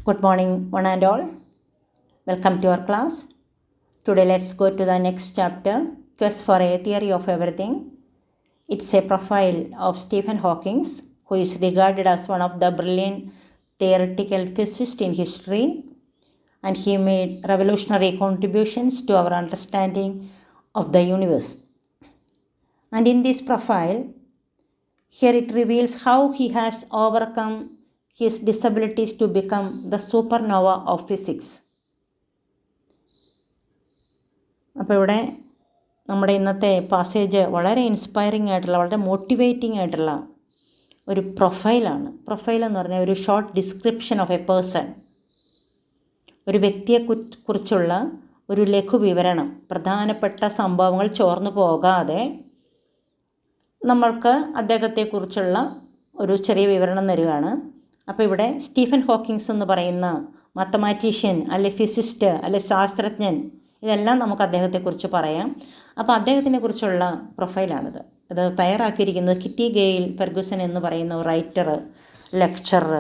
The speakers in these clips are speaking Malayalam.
Good morning, one and all. Welcome to our class. Today, let's go to the next chapter, Quest for a Theory of Everything. It's a profile of Stephen Hawking, who is regarded as one of the brilliant theoretical physicists in history, and he made revolutionary contributions to our understanding of the universe. And in this profile, here it reveals how he has overcome his disabilities to become the supernova of physics. അപ്പോൾ ഇവിടെ നമ്മുടെ ഇന്നത്തെ പാസേജ് വളരെ ഇൻസ്പയറിംഗ് ആയിട്ടുള്ള, വളരെ മോട്ടിവേറ്റിംഗ് ആയിട്ടുള്ള ഒരു പ്രൊഫൈലാണ്. പ്രൊഫൈൽ എന്ന് പറഞ്ഞാൽ ഒരു short description of A person, ഒരു വ്യക്തിയെക്കുറിച്ചുള്ള ഒരു ലഘുവിവരണം, പ്രധാനപ്പെട്ട സംഭവങ്ങൾ ചോർന്നു പോകാതെ നമ്മൾക്ക് അദ്ദേഹത്തെക്കുറിച്ചുള്ള ഒരു ചെറിയ വിവരണം തരികയാണ്. അപ്പോൾ ഇവിടെ സ്റ്റീഫൻ ഹോക്കിങ്സ് എന്ന് പറയുന്ന മാത്തമാറ്റീഷ്യൻ അല്ലെ ഫിസിസ്റ്റ് അല്ലെ ശാസ്ത്രജ്ഞൻ, ഇതെല്ലാം നമുക്ക് അദ്ദേഹത്തെക്കുറിച്ച് പറയാം. അപ്പോൾ അദ്ദേഹത്തിനെക്കുറിച്ചുള്ള പ്രൊഫൈലാണിത്. ഇത് തയ്യാറാക്കിയിരിക്കുന്നത് കിറ്റി ഗെയിൽ ഫെർഗൂസൺ എന്ന് പറയുന്ന ഒരു റൈറ്റർ, ലെക്ചറർ,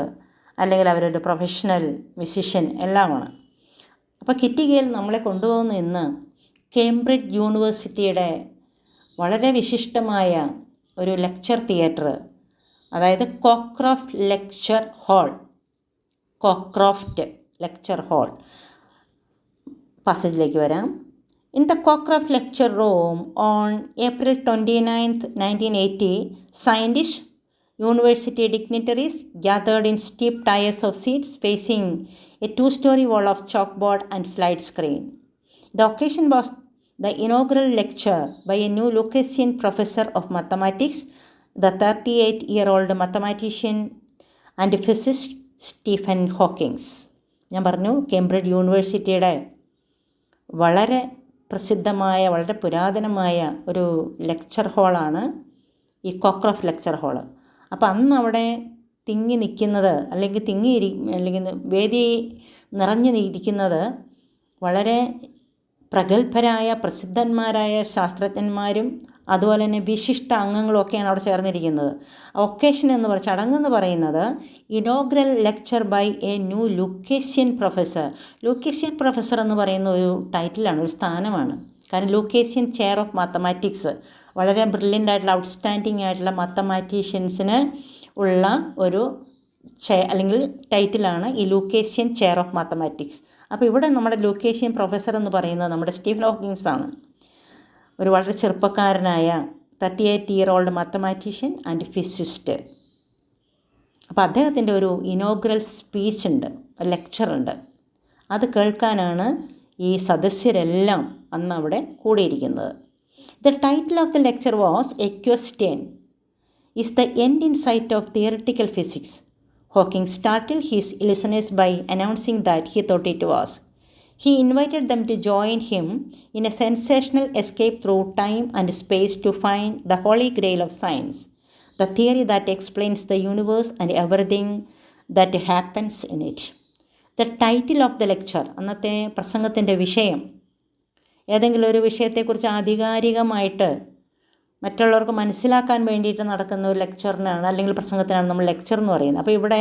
അല്ലെങ്കിൽ അവരൊരു പ്രൊഫഷണൽ മ്യൂസിഷ്യൻ എല്ലാമാണ്. അപ്പോൾ കിറ്റി ഗെയിൽ നമ്മളെ കൊണ്ടുപോകുന്ന ഇന്ന് കേംബ്രിഡ്ജ് യൂണിവേഴ്സിറ്റിയുടെ വളരെ വിശിഷ്ടമായ ഒരു ലെക്ചർ തിയേറ്റർ, അതായത് കോക്രോഫ്റ്റ് ലെക്ചർ ഹാൾ പാസേജിലേക്ക് വരാം. In the Cockcroft lecture room on April 29, 1980, scientists, university dignitaries gathered in steep tiers of seats facing a 2-story wall of chalkboard and slide screen. The occasion was the inaugural lecture by a new Lucasian professor of mathematics, the 38-year-old mathematician and physicist Stephen Hawkins. ഞാൻ പറഞ്ഞു, കേംബ്രിഡ്ജ് യൂണിവേഴ്സിറ്റിയുടെ വളരെ പ്രസിദ്ധമായ, വളരെ പുരാതനമായ ഒരു ലെക്ചർ ഹാളാണ് ഈ കോക്രോഫ്റ്റ് ലെക്ചർ ഹാള്. അപ്പോൾ അന്ന് അവിടെ തിങ്ങി നിൽക്കുന്നത്, അല്ലെങ്കിൽ വേദി നിറഞ്ഞു ഇരിക്കുന്നത് വളരെ പ്രഗത്ഭരായ പ്രസിദ്ധന്മാരായ ശാസ്ത്രജ്ഞന്മാരും അതുപോലെ തന്നെ വിശിഷ്ട അംഗങ്ങളും ഒക്കെയാണ് അവിടെ ചേർന്നിരിക്കുന്നത്. ഒക്കേഷൻ എന്ന് പറഞ്ഞ ചടങ്ങെന്ന് പറയുന്നത് inaugural lecture by a new Lucasian professor. Lucasian professor എന്ന് പറയുന്ന ഒരു ടൈറ്റിലാണ്, ഒരു സ്ഥാനമാണ്. കാരണം ലൂക്കേഷ്യൻ ചെയർ ഓഫ് മാത്തമാറ്റിക്സ്, വളരെ ബ്രില്യൻ്റ് ആയിട്ടുള്ള, ഔട്ട്സ്റ്റാൻഡിങ് ആയിട്ടുള്ള മാത്തമാറ്റീഷ്യൻസിന് ഉള്ള ഒരു അല്ലെങ്കിൽ ടൈറ്റിലാണ് ഈ ലൂക്കേഷ്യൻ ചെയർ ഓഫ് മാത്തമാറ്റിക്സ്. അപ്പോൾ ഇവിടെ നമ്മുടെ ലൂക്കേഷ്യൻ പ്രൊഫസർ എന്ന് പറയുന്നത് നമ്മുടെ സ്റ്റീഫൻ ഹോക്കിങ്സ് ആണ്. ഒരു വളരെ ചെറുപ്പക്കാരനായ 38-year-old മാത്തമാറ്റീഷ്യൻ ആൻഡ് ഫിസിസ്റ്റ്. അപ്പോൾ അദ്ദേഹത്തിൻ്റെ ഒരു ഇനോഗ്രൽ സ്പീച്ച് ഉണ്ട്, ലെക്ചറുണ്ട്. അത് കേൾക്കാനാണ് ഈ സദസ്യരെല്ലാം അന്ന് അവിടെ കൂടിയിരിക്കുന്നത്. The title of the lecture was a question is the end in sight of theoretical physics. Hawking startled his listeners by announcing that he thought it was. He invited them to join him in a sensational escape through time and space to find the holy grail of science, the theory that explains the universe and everything that happens in it. The title of the lecture, അന്നത്തെ പ്രസംഗത്തിൻ്റെ വിഷയം, ഏതെങ്കിലും ഒരു വിഷയത്തെക്കുറിച്ച് ആധികാരികമായിട്ട് മറ്റുള്ളവർക്ക് മനസ്സിലാക്കാൻ വേണ്ടിയിട്ട് നടക്കുന്ന ഒരു ലെക്ചറിനാണ് അല്ലെങ്കിൽ പ്രസംഗത്തിനാണ് നമ്മൾ ലെക്ചർ എന്ന് പറയുന്നത്. അപ്പോൾ ഇവിടെ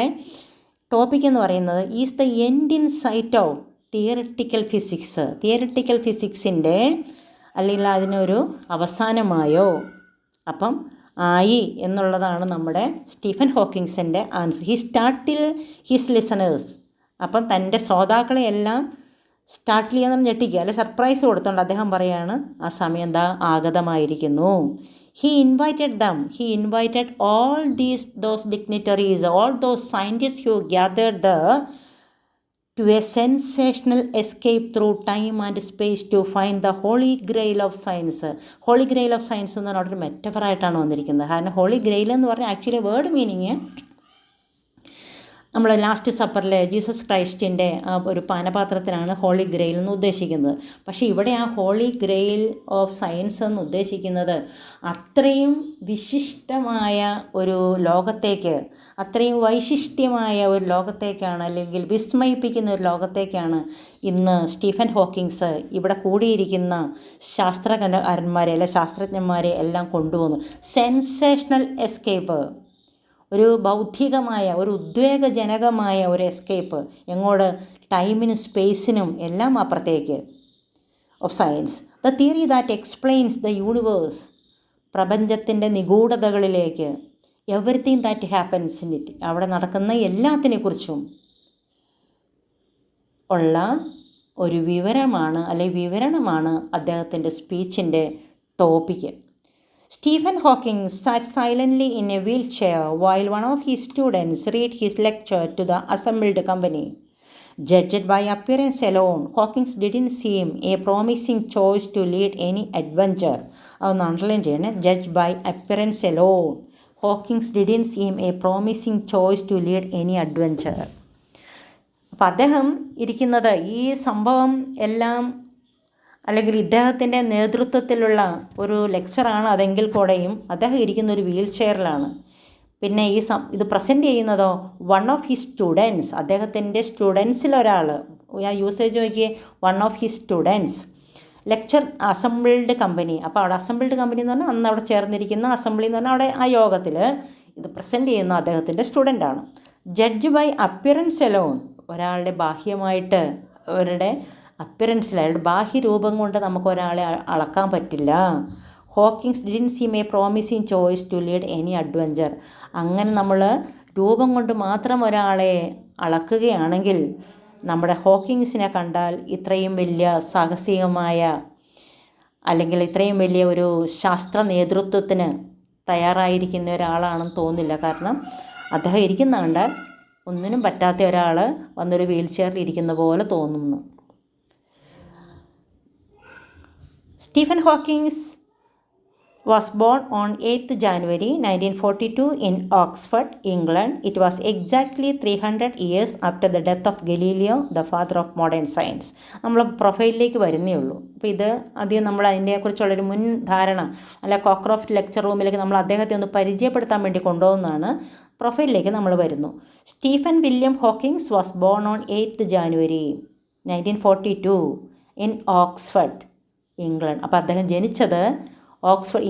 ടോപ്പിക് എന്ന് പറയുന്നത് is the end in sight of theoretical physics. Theoretical ഫിസിക്സിൻ്റെ അല്ലെങ്കിൽ അതിനൊരു അവസാനമായോ? അപ്പം ആയി എന്നുള്ളതാണ് നമ്മുടെ സ്റ്റീഫൻ ഹോക്കിങ്സിൻ്റെ answer. He startle his listeners. അപ്പം തൻ്റെ ശ്രോതാക്കളെയെല്ലാം സ്റ്റാർട്ട് ചെയ്യാൻ ഞെട്ടിക്കുക, അല്ലെ സർപ്രൈസ് കൊടുത്തുകൊണ്ട് അദ്ദേഹം പറയാണ്, ആ സമയം എന്താ ആഗതമായിരിക്കുന്നു. He invited all those dignitaries, all those scientist who gathered to a sensational escape through time and space to find the holy grail of science. Holy grail of science എന്ന് പറഞ്ഞാൽ ഒരു മെറ്റഫറായിട്ടാണ് വന്നിരിക്കുന്നത്. കാരണം ഹോളി ഗ്രെയിൽ എന്ന് പറഞ്ഞാൽ ആക്ച്വലി വേർഡ് മീനിങ് നമ്മൾ ലാസ്റ്റ് സപ്പറിൽ ജീസസ് ക്രൈസ്റ്റിൻ്റെ ആ ഒരു പാനപാത്രത്തിനാണ് ഹോളി ഗ്രെയിൽ എന്ന് ഉദ്ദേശിക്കുന്നത്. പക്ഷേ ഇവിടെ ആ ഹോളി ഗ്രെയിൽ ഓഫ് സയൻസ് എന്ന് ഉദ്ദേശിക്കുന്നത് അത്രയും വിശിഷ്ടമായ ഒരു ലോകത്തേക്ക്, അത്രയും വൈശിഷ്ട്യമായ ഒരു ലോകത്തേക്കാണ്, അല്ലെങ്കിൽ വിസ്മയിപ്പിക്കുന്ന ഒരു ലോകത്തേക്കാണ് ഇന്ന് സ്റ്റീഫൻ ഹോക്കിങ്സ് ഇവിടെ കൂടിയിരിക്കുന്ന ശാസ്ത്രകാരന്മാരെ, അല്ലെ ശാസ്ത്രജ്ഞന്മാരെ എല്ലാം കൊണ്ടുപോകുന്നു. സെൻസേഷണൽ എസ്കേപ്പ്, ഒരു ബൗദ്ധികമായ, ഒരു ഉദ്വേഗജനകമായ ഒരു എസ്കേപ്പ്. എങ്ങോട്ട്? ടൈമിനും സ്പേസിനും എല്ലാം അപ്പുറത്തേക്ക്. Of science, the theory that explains the universe, പ്രപഞ്ചത്തിൻ്റെ നിഗൂഢതകളിലേക്ക്. Everything that happens in it, അവിടെ നടക്കുന്ന എല്ലാത്തിനെക്കുറിച്ചും ഉള്ള ഒരു വിവരമാണ് വിവരണമാണ് അദ്ദേഹത്തിൻ്റെ സ്പീച്ചിൻ്റെ topic. Stephen Hawking sat silently in a wheelchair while one of his students read his lecture to the assembled company. Judged by appearance alone, Hawkins didn't seem a promising choice to lead any adventure. അതൊന്ന് അണ്ടർലൈൻ ചെയ്യണേ. Judged by appearance alone, Hawkins didn't seem a promising choice to lead any adventure. അപ്പം അദ്ദേഹം ഇരിക്കുന്നത് ഈ സംഭവം എല്ലാം അല്ലെങ്കിൽ ഇദ്ദേഹത്തിൻ്റെ നേതൃത്വത്തിലുള്ള ഒരു ലെക്ചറാണ് അതെങ്കിൽ കൂടെയും അദ്ദേഹം ഇരിക്കുന്ന ഒരു വീൽ ചെയറിലാണ്. പിന്നെ ഇത് പ്രസൻറ്റ് ചെയ്യുന്നതോ വൺ ഓഫ് ഹിസ് സ്റ്റുഡൻസ്, അദ്ദേഹത്തിൻ്റെ സ്റ്റുഡൻസിലൊരാൾ. ആ യൂസേജ് നോക്കിയേ, one of his students. Lecture assembled company. അപ്പോൾ അവിടെ അസംബിൾഡ് കമ്പനി എന്ന് പറഞ്ഞാൽ അന്ന് അവിടെ ചേർന്നിരിക്കുന്ന അസംബ്ലി എന്ന് പറഞ്ഞാൽ അവിടെ ആ യോഗത്തിൽ ഇത് പ്രസൻറ്റ് ചെയ്യുന്ന അദ്ദേഹത്തിൻ്റെ സ്റ്റുഡൻ്റാണ്. ജഡ്ജ് ബൈ അപ്പിയറൻസ് എലോൺ, ഒരാളുടെ ബാഹ്യമായിട്ട് അവരുടെ അപ്പിയറൻസിൽ അയാളുടെ ബാഹ്യരൂപം കൊണ്ട് നമുക്ക് ഒരാളെ അളക്കാൻ പറ്റില്ല. Hawkings didn't seem a promising choice to lead any adventure. അങ്ങനെ നമ്മൾ രൂപം കൊണ്ട് മാത്രം ഒരാളെ അളക്കുകയാണെങ്കിൽ നമ്മുടെ ഹോക്കിങ്സിനെ കണ്ടാൽ ഇത്രയും വലിയ സാഹസികമായ അല്ലെങ്കിൽ ഇത്രയും വലിയ ഒരു ശാസ്ത്ര നേതൃത്വത്തിന് തയ്യാറായിരിക്കുന്ന ഒരാളാണെന്ന് തോന്നില്ല. കാരണം അദ്ദേഹം ഇരിക്കുന്ന കണ്ടാൽ ഒന്നിനും പറ്റാത്ത ഒരാൾ വന്നൊരു വീൽ ചെയറിൽ ഇരിക്കുന്ന പോലെ തോന്നുന്നു. Stephen Hawking was born on 8th January 1942 in Oxford, England. It was exactly 300 years after the death of Galileo, the father of modern science. നമ്മൾ പ്രൊഫൈലിലേക്ക് വരുന്നേ ഉള്ളൂ. അപ്പോൾ ഇത് ആദ്യം നമ്മൾ അതിനെക്കുറിച്ചുള്ളൊരു മുൻ ധാരണ കോക്രോഫ്റ്റ് ലെക്ചർ റൂമിലേക്ക് നമ്മൾ അദ്ദേഹത്തെ ഒന്ന് പരിചയപ്പെടുത്താൻ വേണ്ടി കൊണ്ടുപോകുന്നതാണ്. പ്രൊഫൈലിലേക്ക് നമ്മൾ വരുന്നു. Stephen William Hawkins was born on 8th January 1942 in Oxford, England. അപ്പോൾ അദ്ദേഹം ജനിച്ചത്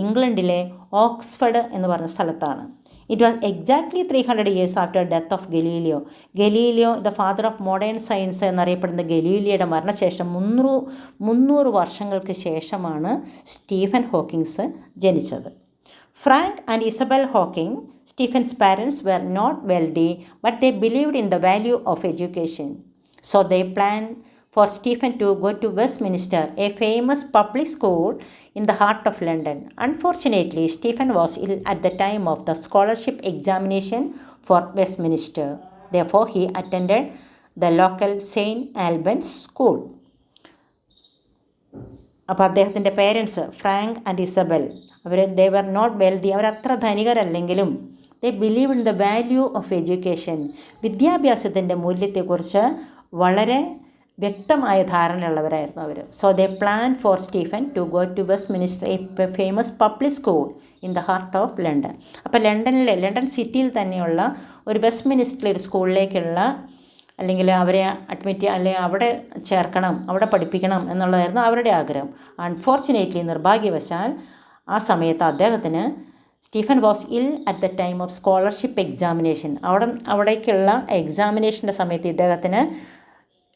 ഇംഗ്ലണ്ടിലെ ഓക്സ്ഫഡ് എന്ന് പറഞ്ഞ സ്ഥലത്താണ്. It was exactly 300 years after death of Galileo. Galileo the father of modern science എന്നറിയപ്പെടുന്ന ഗലീലിയോയുടെ മരണശേഷം 300 വർഷങ്ങൾക്ക് ശേഷമാണ് സ്റ്റീഫൻ ഹോക്കിങ്സ് ജനിച്ചത്. Frank and Isabel Hawking, Stephen's parents were not wealthy, but they believed in the value of education. So they planned for Stephen to go to Westminster, a famous public school in the heart of London. Unfortunately, Stephen was ill at the time of the scholarship examination for Westminster. Therefore, he attended the local St. Albans School. അപ്പോൾ അദ്ദേഹത്തിൻ്റെ parents Frank and Isabel, they were not wealthy, അവരത്ര ധനികരല്ലെങ്കിലും they believe in the value of education, വിദ്യാഭ്യാസത്തിൻ്റെ മൂല്യത്തെക്കുറിച്ച് വളരെ വ്യക്തമായ ധാരണയുള്ളവരായിരുന്നു അവർ. So they plan for Stephen to go to Westminster, a famous public school in the heart of London. അപ്പോൾ ലണ്ടൻ സിറ്റിയിൽ തന്നെയുള്ള ഒരു വെസ്റ്റ്മിനിസ്റ്ററിലെ ഒരു സ്കൂളിലേക്കുള്ള അല്ലെങ്കിൽ അവരെ അഡ്മിറ്റ് അല്ലെങ്കിൽ അവിടെ ചേർക്കണം, അവിടെ പഠിപ്പിക്കണം എന്നുള്ളതായിരുന്നു അവരുടെ ആഗ്രഹം. അൺഫോർച്ചുനേറ്റ്ലി, നിർഭാഗ്യവശാൽ ആ സമയത്ത് അദ്ദേഹത്തിന് Stephen was ill at the time of scholarship examination. അവിടേക്കുള്ള എക്സാമിനേഷൻ്റെ സമയത്ത് ഇദ്ദേഹത്തിന്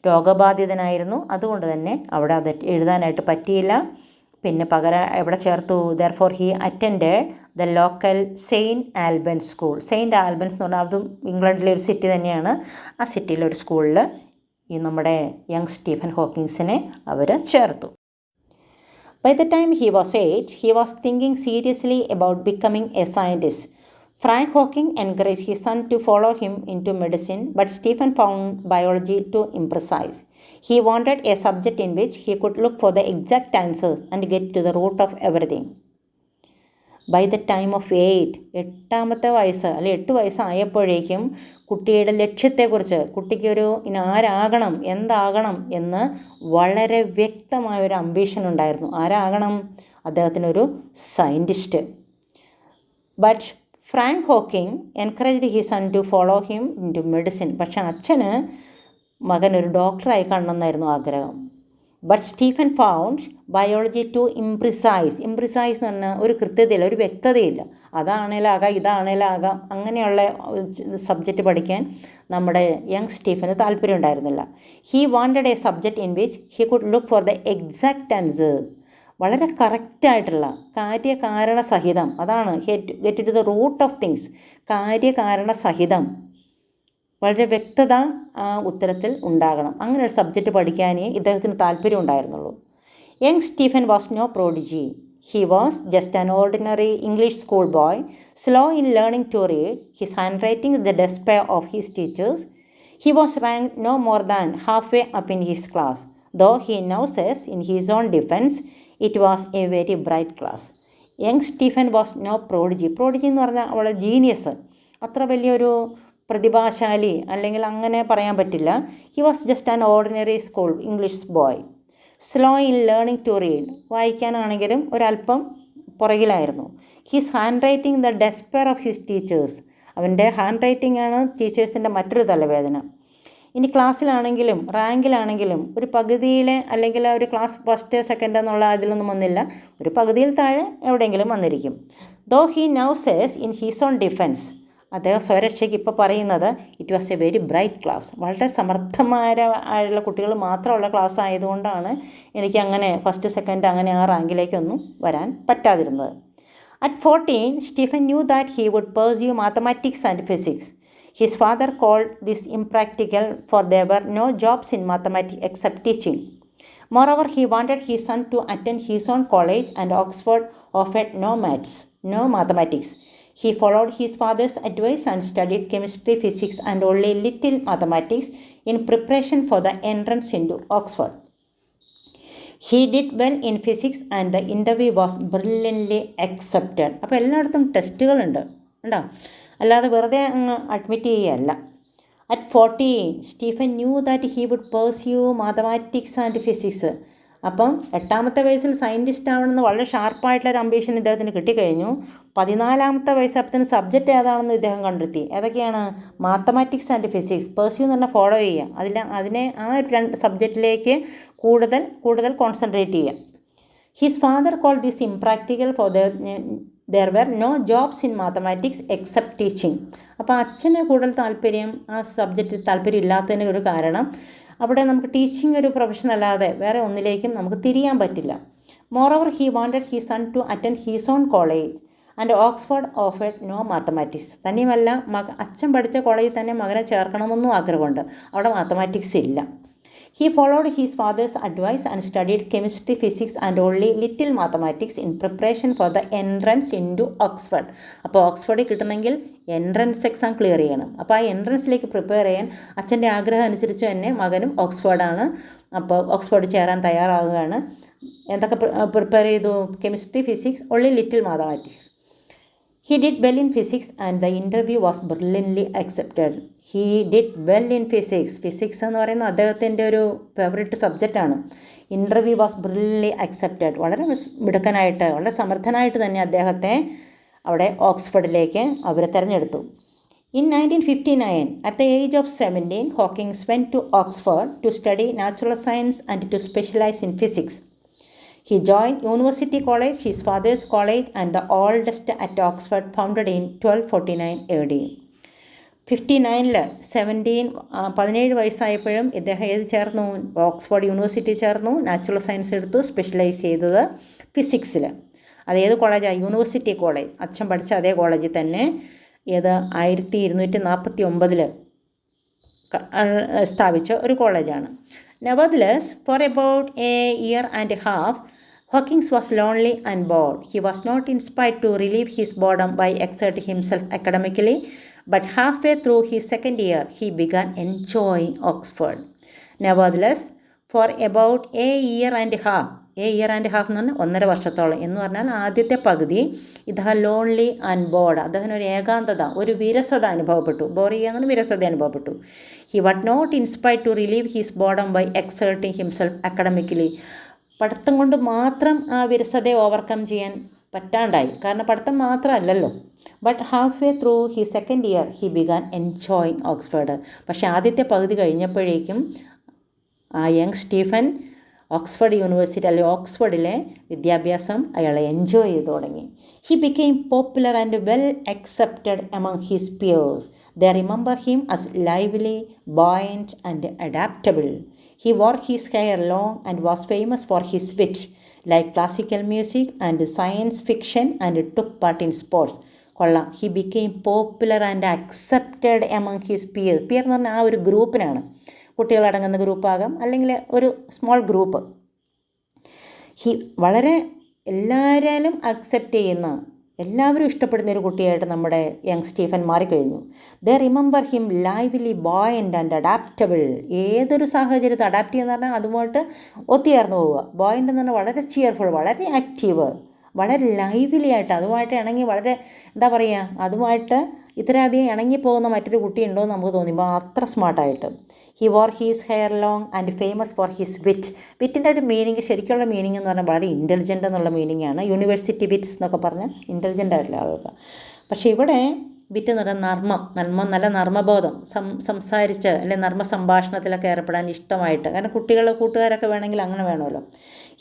രോഗബാധിതനായിരുന്നു. അതുകൊണ്ട് തന്നെ അവിടെ അത് എഴുതാനായിട്ട് പറ്റിയില്ല. പിന്നെ പകരം എവിടെ ചേർത്തു? Therefore he attended the local saint Albans school. Saint Albans എന്ന് പറഞ്ഞാൽ അതും ഇംഗ്ലണ്ടിലെ ഒരു സിറ്റി തന്നെയാണ്. ആ സിറ്റിയിലെ ഒരു സ്കൂളിൽ ഈ നമ്മുടെ യങ് സ്റ്റീഫൻ ഹോക്കിങ്സിനെ അവർ ചേർത്തു. By the time he was 8, he was thinking seriously about becoming a scientist. Frank Hawking encouraged his son to follow him into medicine, but Stephen found biology too imprecise. He wanted a subject in which he could look for the exact answers and get to the root of everything. By the time of 8, 8 വയസ്സായപ്പോഴേക്കും കുട്ടിയുടെ ലക്ഷ്യത്തെക്കുറിച്ച്, കുട്ടിക്കൊരു ആരാകണം, എന്താകണം എന്ന് വളരെ വ്യക്തമായൊരു അംബീഷൻ ഉണ്ടായിരുന്നു. ആരാകണം? അദ്ദേഹത്തിനൊരു scientist. But Frank Hawking encouraged his son to follow him into medicine. പക്ഷെ അച്ഛന് മകൻ ഒരു ഡോക്ടറായി കാണണമെന്നായിരുന്നു ആഗ്രഹം. But Stephen found biology too imprecise എന്ന് പറഞ്ഞാൽ ഒരു കൃത്യതയില്ല, ഒരു വ്യക്തതയില്ല. അതാണേലാകാം ഇതാണേലാകാം അങ്ങനെയുള്ള സബ്ജക്റ്റ് പഠിക്കാൻ നമ്മുടെ യങ് സ്റ്റീഫന് താല്പര്യം ഉണ്ടായിരുന്നില്ല. He wanted a subject in which he could look for the exact answer. വളരെ കറക്റ്റായിട്ടുള്ള കാര്യകാരണ സഹിതം, അതാണ് get to the root of things, കാര്യകാരണ സഹിതം വളരെ വ്യക്തത ആ ഉത്തരത്തിൽ ഉണ്ടാകണം. അങ്ങനെ ഒരു സബ്ജക്റ്റ് പഠിക്കാനേ ഇദ്ദേഹത്തിന് താല്പര്യം ഉണ്ടായിരുന്നുള്ളൂ. Young Stephen was no prodigy. He was just an ordinary English school boy, slow in learning to read. His handwriting is the despair of his teachers. He was ranked no more than halfway up in his class, though he now says in his own defense it was a very bright class. Young Stephen was no prodigy. Prodigy എന്ന് പറഞ്ഞാൽ അവളെ ജീനിയസ്, അത്ര വലിയൊരു പ്രതിഭാശാലി അല്ലെങ്കിൽ അങ്ങനെ പറയാൻ പറ്റില്ല. He was just an ordinary school English boy, slow in learning to read. വായിക്കാനാണെങ്കിലും ഒരല്പം പുറകിലായിരുന്നു. His handwriting the despair of his teachers. അവൻ്റെ ഹാൻഡ് റൈറ്റിംഗ് ആണ് ടീച്ചേഴ്സിൻ്റെ മറ്റൊരു തലവേദന. ഇനി ക്ലാസ്സിലാണെങ്കിലും റാങ്കിലാണെങ്കിലും ഒരു പകുതിയിലെ അല്ലെങ്കിൽ ഒരു ക്ലാസ് ഫസ്റ്റ് സെക്കൻഡ് എന്നുള്ള അതിലൊന്നും വന്നില്ല, ഒരു പകുതിയിൽ താഴെ എവിടെയെങ്കിലും വന്നിരിക്കും. Though he now says in his own defence. അദ്ദേഹം സ്വരക്ഷയ്ക്ക് ഇപ്പോൾ പറയുന്നത് it was a very bright class. വളരെ സമർത്ഥമായുള്ള കുട്ടികൾ മാത്രമുള്ള ക്ലാസ് ആയതുകൊണ്ടാണ് എനിക്ക് അങ്ങനെ ഫസ്റ്റ് സെക്കൻഡ് അങ്ങനെ ആ റാങ്കിലേക്കൊന്നും വരാൻ പറ്റാതിരുന്നത്. At 14, Stephen knew that he would pursue mathematics and physics. His father called this impractical, for there were no jobs in mathematics except teaching. Moreover, he wanted his son to attend his own college, and Oxford offered no mathematics. He followed his father's advice and studied chemistry, physics, and only little mathematics in preparation for the entrance into Oxford. He did well in physics and the interview was brilliantly accepted. അപ്പോൾ എല്ലായിടത്തും ടെസ്റ്റുകളുണ്ട് ഉണ്ടോ, അല്ലാതെ വെറുതെ അങ്ങ് admit ചെയ്യുകയല്ല. At 14, Stephen knew that he would pursue mathematics and physics. അപ്പം 8ാമത്തെ വയസ്സിൽ സയൻറ്റിസ്റ്റ് ആവണമെന്ന് വളരെ ഷാർപ്പായിട്ടുള്ളൊരു അംബീഷൻ ഇദ്ദേഹത്തിന് കിട്ടിക്കഴിഞ്ഞു. 14ാമത്തെ വയസ്സപ്പത്തിന് സബ്ജക്റ്റ് ഏതാണെന്ന് ഇദ്ദേഹം കണ്ടെത്തി. ഏതൊക്കെയാണ്? Mathematics and physics. പെർസ്യൂ എന്ന് പറഞ്ഞാൽ ഫോളോ ചെയ്യുക, അതിനെ ആ രണ്ട് സബ്ജക്റ്റിലേക്ക് കൂടുതൽ കോൺസെൻട്രേറ്റ് ചെയ്യുക. His father call this impractical for there were no jobs in mathematics except teaching. അപ്പോൾ അച്ഛന് കൂടുതൽ താല്പര്യം ആ സബ്ജക്റ്റിൽ താല്പര്യം ഇല്ലാത്തതിന് ഒരു കാരണം അവിടെ നമുക്ക് ടീച്ചിങ് ഒരു പ്രൊഫഷൻ അല്ലാതെ വേറെ ഒന്നിലേക്കും നമുക്ക് തിരിയാൻ പറ്റില്ല. Moreover he wanted he son to attend his own college and Oxford offered no mathematics. തന്നെയുമല്ല അച്ഛൻ പഠിച്ച കോളേജിൽ തന്നെ മകനെ ചേർക്കണമെന്നും ആഗ്രഹമുണ്ട്, അവിടെ മാത്തമാറ്റിക്സ് ഇല്ല. He followed his father's advice and studied chemistry, physics and only little mathematics in preparation for the entrance into Oxford. അപ്പോൾ ഓക്സ്ഫോർഡിൽ കിട്ടണമെങ്കിൽ എൻട്രൻസ് എക്സാം ക്ലിയർ ചെയ്യണം. അപ്പോൾ ആ എൻട്രൻസിലേക്ക് പ്രിപ്പയർ ചെയ്യാൻ അച്ഛൻ്റെ ആഗ്രഹം അനുസരിച്ച് തന്നെ മകനും ഓക്സ്ഫോർഡാണ്. അപ്പോൾ ഓക്സ്ഫോർഡിൽ ചേരാൻ തയ്യാറാവുകയാണ്. എന്തൊക്കെ പ്രിപ്പയർ ചെയ്തു? Chemistry, physics, only little mathematics. He did well in physics and the interview was brilliantly accepted. He did well in physics. Physics എന്ന് പറയുന്നത് അദ്ദേഹത്തിൻ്റെ ഒരു ഫേവറേറ്റ് സബ്ജക്റ്റാണ്. Interview was brilliantly accepted. വളരെ മിടുക്കനായിട്ട് വളരെ സമർത്ഥനായിട്ട് തന്നെ അദ്ദേഹത്തെ അവിടെ ഓക്സ്ഫോർഡിലേക്ക് അവർ തിരഞ്ഞെടുത്തു. In 1959, at the age of 17, Hawkins went to Oxford to study natural science and to specialize in physics. He joined University College, his father's college, and the oldest at Oxford, founded in 1249 AD. 59 17 വയസ്സായപ്പോഴും ഇദ്ദേഹം ഏത് ചേർന്നു? ഓക്സ്ഫോർഡ് യൂണിവേഴ്സിറ്റി ചേർന്നു, നാച്ചുറൽ സയൻസ് എടുത്തു, സ്പെഷ്യലൈസ് ചെയ്തത് ഫിസിക്സിൽ. അതേത് കോളേജാണ്? University college. അച്ഛൻ പഠിച്ച അതേ കോളേജിൽ തന്നെ. ഏത് 1249 സ്ഥാപിച്ച ഒരു കോളേജാണ്. Nevertheless, for about a year and a half, Hawkins was lonely and bored. He was not inspired to relieve his boredom by exerting himself academically, but halfway through his second year, he began enjoying Oxford. Nevertheless, for about a year and a half എന്ന് പറഞ്ഞാൽ 1.5 വർഷത്തോളം എന്ന് പറഞ്ഞാൽ ആദ്യത്തെ പകുതി ഇദ്ദേഹം ലോൺലി ആൻഡ് ബോർഡ്, അദ്ദേഹത്തിന് ഒരു ഏകാന്തത, ഒരു വിരസത അനുഭവപ്പെട്ടു. ബോറിയാന്ന് വിരസത അനുഭവപ്പെട്ടു. He was not inspired to relieve his boredom by exerting himself academically. പഠിത്തം കൊണ്ട് മാത്രം ആ വിരസതയെ ഓവർകം ചെയ്യാൻ പറ്റാണ്ടായി, കാരണം പഠിത്തം മാത്രമല്ലല്ലോ. But half way through he second year he began enjoying Oxford. പക്ഷേ ആദ്യത്തെ പകുതി കഴിഞ്ഞപ്പോഴേക്കും ആ യങ് സ്റ്റീഫൻ ഓക്സ്ഫോർഡ് യൂണിവേഴ്സിറ്റി അല്ലെങ്കിൽ ഓക്സ്ഫോർഡിലെ വിദ്യാഭ്യാസം അയാൾ എൻജോയ് ചെയ്തു തുടങ്ങി. He became popular and well accepted among his peers. They remember him as lively, buoyant and adaptable. He wore his hair long and was famous for his wit, like classical music and science fiction, and took part in sports. കൊള്ളാം. He became popular and accepted among his peers. Peer എന്ന് പറഞ്ഞാൽ ആ ഒരു ഗ്രൂപ്പിനാണ്, കുട്ടികളടങ്ങുന്ന ഗ്രൂപ്പാകാം അല്ലെങ്കിൽ ഒരു സ്മോൾ ഗ്രൂപ്പ്. വളരെ എല്ലാവരും അക്സെപ്റ്റ് ചെയ്യുന്ന, എല്ലാവരും ഇഷ്ടപ്പെടുന്ന ഒരു കുട്ടിയായിട്ട് നമ്മുടെ യങ് സ്റ്റീഫൻ മാറിക്കഴിഞ്ഞു. They remember him lively, buoyant and adaptable. ഏതൊരു സാഹചര്യത്തിൽ അഡാപ്റ്റ് ചെയ്യുന്ന പറഞ്ഞാൽ അതുമായിട്ട് ഒത്തുചേർന്ന് പോവുക. ബോയൻ്റ് എന്ന് പറഞ്ഞാൽ വളരെ ചിയർഫുൾ, വളരെ ആക്റ്റീവ്, വളരെ ലൈവ്ലി ആയിട്ട് അതുമായിട്ട് ഇണങ്ങി, വളരെ എന്താ പറയുക, അതുമായിട്ട് ഇത്രയധികം ഇണങ്ങിപ്പോകുന്ന മറ്റൊരു കുട്ടിയുണ്ടോ എന്ന് നമുക്ക് തോന്നിപ്പോൾ അത്ര സ്മാർട്ടായിട്ട്. He wore his hair long and famous for his wit. വിറ്റിൻ്റെ ഒരു മീനിങ്, ശരിക്കുള്ള മീനിങ് എന്ന് പറഞ്ഞാൽ വളരെ ഇൻ്റലിജൻ്റ് എന്നുള്ള മീനിങ് ആണ്. യൂണിവേഴ്സിറ്റി വിറ്റ്സ് എന്നൊക്കെ പറഞ്ഞാൽ ഇൻ്റലിജൻ്റ് ആയിട്ടുള്ള ആളുകൾ. പക്ഷേ ഇവിടെ വിറ്റ് എന്ന് പറഞ്ഞാൽ നല്ല നർമ്മബോധം, സംസാരിച്ച് അല്ലെങ്കിൽ നർമ്മ സംഭാഷണത്തിലൊക്കെ ഏർപ്പെടാൻ ഇഷ്ടമായിട്ട്. കാരണം കുട്ടികളുടെ കൂട്ടുകാരൊക്കെ വേണമെങ്കിൽ അങ്ങനെ വേണമല്ലോ.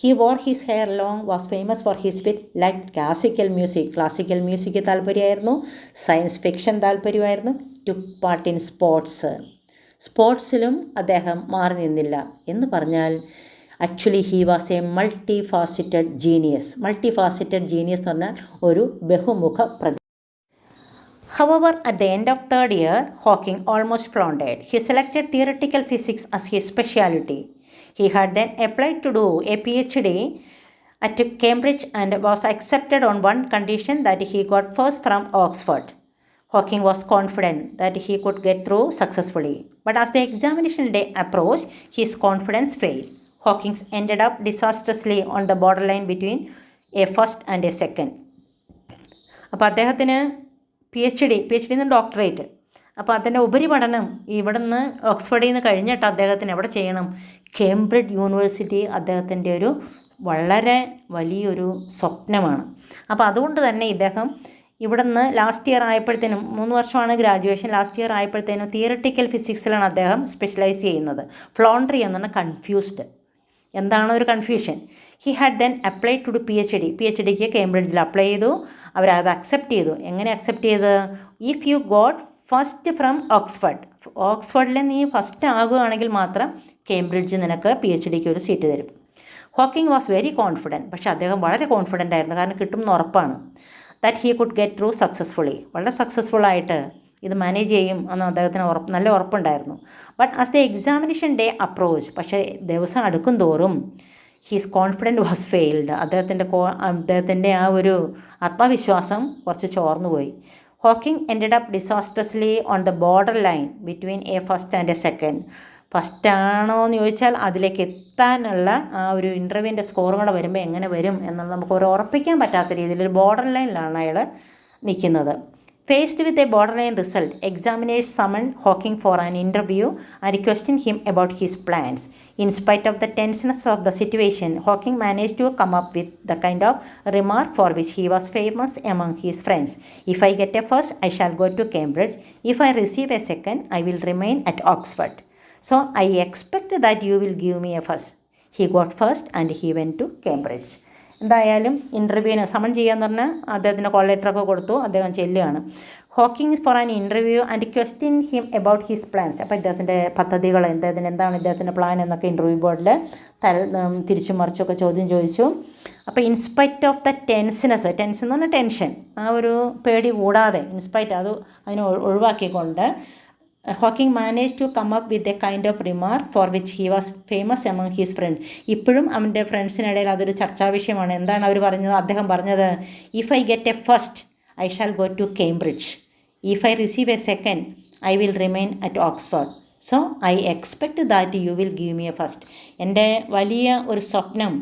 He wore his hair long, was famous for his wit, like classical music. Classical music താല്പര്യമായിരുന്നു, സയൻസ് ഫിക്ഷൻ താല്പര്യമായിരുന്നു. ടുക്ക് പാർട്ട് ഇൻ സ്പോർട്സിലും അദ്ദേഹം മാറി നിന്നില്ല. എന്ന് പറഞ്ഞാൽ actually he was a multifaceted genius. എന്ന് പറഞ്ഞാൽ ഒരു ബഹുമുഖ However, at the end of third year, Hawking almost floundered. He selected theoretical physics as his specialty. He had then applied to do a PhD at Cambridge and was accepted on one condition, that he got first from Oxford. Hawking was confident that he could get through successfully. But as the examination day approached, his confidence failed. Hawking ended up disastrously on the borderline between a first and a second. അപ്പോൾ അദ്ദേഹത്തിന് PhD എന്ന് ഡോക്ടറേറ്റ്. അപ്പോൾ അതിൻ്റെ ഉപരിപഠനം ഇവിടുന്ന് ഓക്സ്ഫോർഡിൽ നിന്ന് കഴിഞ്ഞിട്ട് അദ്ദേഹത്തിന് എവിടെ ചെയ്യണം? കേംബ്രിഡ്ജ് യൂണിവേഴ്സിറ്റി അദ്ദേഹത്തിൻ്റെ ഒരു വളരെ വലിയൊരു സ്വപ്നമാണ്. അപ്പോൾ അതുകൊണ്ട് തന്നെ ഇദ്ദേഹം ഇവിടുന്ന് ലാസ്റ്റ് ഇയർ ആയപ്പോഴത്തേനും, 3 വർഷമാണ് ഗ്രാജുവേഷൻ, ലാസ്റ്റ് ഇയർ ആയപ്പോഴത്തേനും തിയററ്റിക്കൽ ഫിസിക്സിലാണ് അദ്ദേഹം സ്പെഷ്യലൈസ് ചെയ്യുന്നത്. ഫ്ലോണ്ടറി എന്ന് പറഞ്ഞാൽ കൺഫ്യൂസ്ഡ്. എന്താണ് ഒരു confusion? He had then applied to do PhDക്ക് കേംബ്രിഡ്ജിൽ അപ്ലൈ ചെയ്തു. അവരത് അക്സെപ്റ്റ് ചെയ്തു. എങ്ങനെ അക്സെപ്റ്റ് ചെയ്ത്? If you got first from ഓക്സ്ഫോർഡിൽ നീ ഫസ്റ്റ് ആകുകയാണെങ്കിൽ മാത്രം കേംബ്രിഡ്ജ് നിനക്ക് PhDക്ക് ഒരു സീറ്റ് തരും. Hawking was very confident. പക്ഷേ അദ്ദേഹം വളരെ കോൺഫിഡൻ്റ് ആയിരുന്നു, കാരണം കിട്ടുമെന്ന് ഉറപ്പാണ്. That he could get through successfully. വളരെ സക്സസ്ഫുള്ളായിട്ട് ഇത് മാനേജ് ചെയ്യും എന്ന് അദ്ദേഹത്തിന് നല്ല ഉറപ്പുണ്ടായിരുന്നു. But as the examination day approach, പക്ഷേ ദിവസം അടുക്കും തോറും ഹിസ് കോൺഫിഡൻറ്റ് വാസ് ഫെയിൽഡ്. അദ്ദേഹത്തിൻ്റെ ആ ഒരു ആത്മവിശ്വാസം കുറച്ച് ചോർന്നുപോയി. Hawking ended up disastrously on the borderline between a first and a second. ഫസ്റ്റാണോ എന്ന് ചോദിച്ചാൽ അതിലേക്ക് എത്താനുള്ള ആ ഒരു ഇൻ്റർവ്യൂവിൻ്റെ സ്കോറും കൂടെ വരുമ്പോൾ എങ്ങനെ വരും എന്നുള്ളത് നമുക്ക് ഉറപ്പിക്കാൻ പറ്റാത്ത രീതിയിൽ ഒരു ബോർഡർ ലൈനിലാണ് അയാൾ നിൽക്കുന്നത്. Faced with a borderline result, examiners summoned Hawking for an interview and questioned him about his plans. In spite of the tenseness of the situation, Hawking managed to come up with the kind of remark for which he was famous among his friends. If I get a first, I shall go to Cambridge. If I receive a second, I will remain at Oxford. So I expect that you will give me a first. He got first and he went to Cambridge. എന്തായാലും ഇൻ്റർവ്യൂവിന് സമൺ ചെയ്യാന്ന് പറഞ്ഞാൽ അദ്ദേഹത്തിന് കോൾ ലെറ്ററൊക്കെ കൊടുത്തു. അദ്ദേഹം ചെല്ലുകയാണ്. Hawking for an interview and question him about his plans. അപ്പോൾ ഇദ്ദേഹത്തിൻ്റെ പദ്ധതികൾ, എന്താണ് ഇദ്ദേഹത്തിൻ്റെ പ്ലാൻ എന്നൊക്കെ ഇൻ്റർവ്യൂ ബോർഡിൽ തിരിച്ചും മറിച്ചൊക്കെ ചോദ്യം ചോദിച്ചു. അപ്പോൾ ഇൻസ്പൈറ്റ് ഓഫ് ദ ടെൻസ് എന്ന് പറഞ്ഞാൽ ടെൻഷൻ, ആ ഒരു പേടി കൂടാതെ അതിനെ ഒഴിവാക്കിക്കൊണ്ട് Hawking manage to come up with a kind of remark for which he was famous among his friends. ഇപ്പോഴും അവൻ്റെ ഫ്രണ്ട്സിനിടയിൽ അതൊരു ചർച്ചാ വിഷയമാണ്. എന്താണ് അദ്ദേഹം പറഞ്ഞത്? If I get a first, I shall go to Cambridge. If I receive a second, I will remain at Oxford. So I expect that you will give me a first. എൻ്റെ വലിയ ഒരു സ്വപ്നം,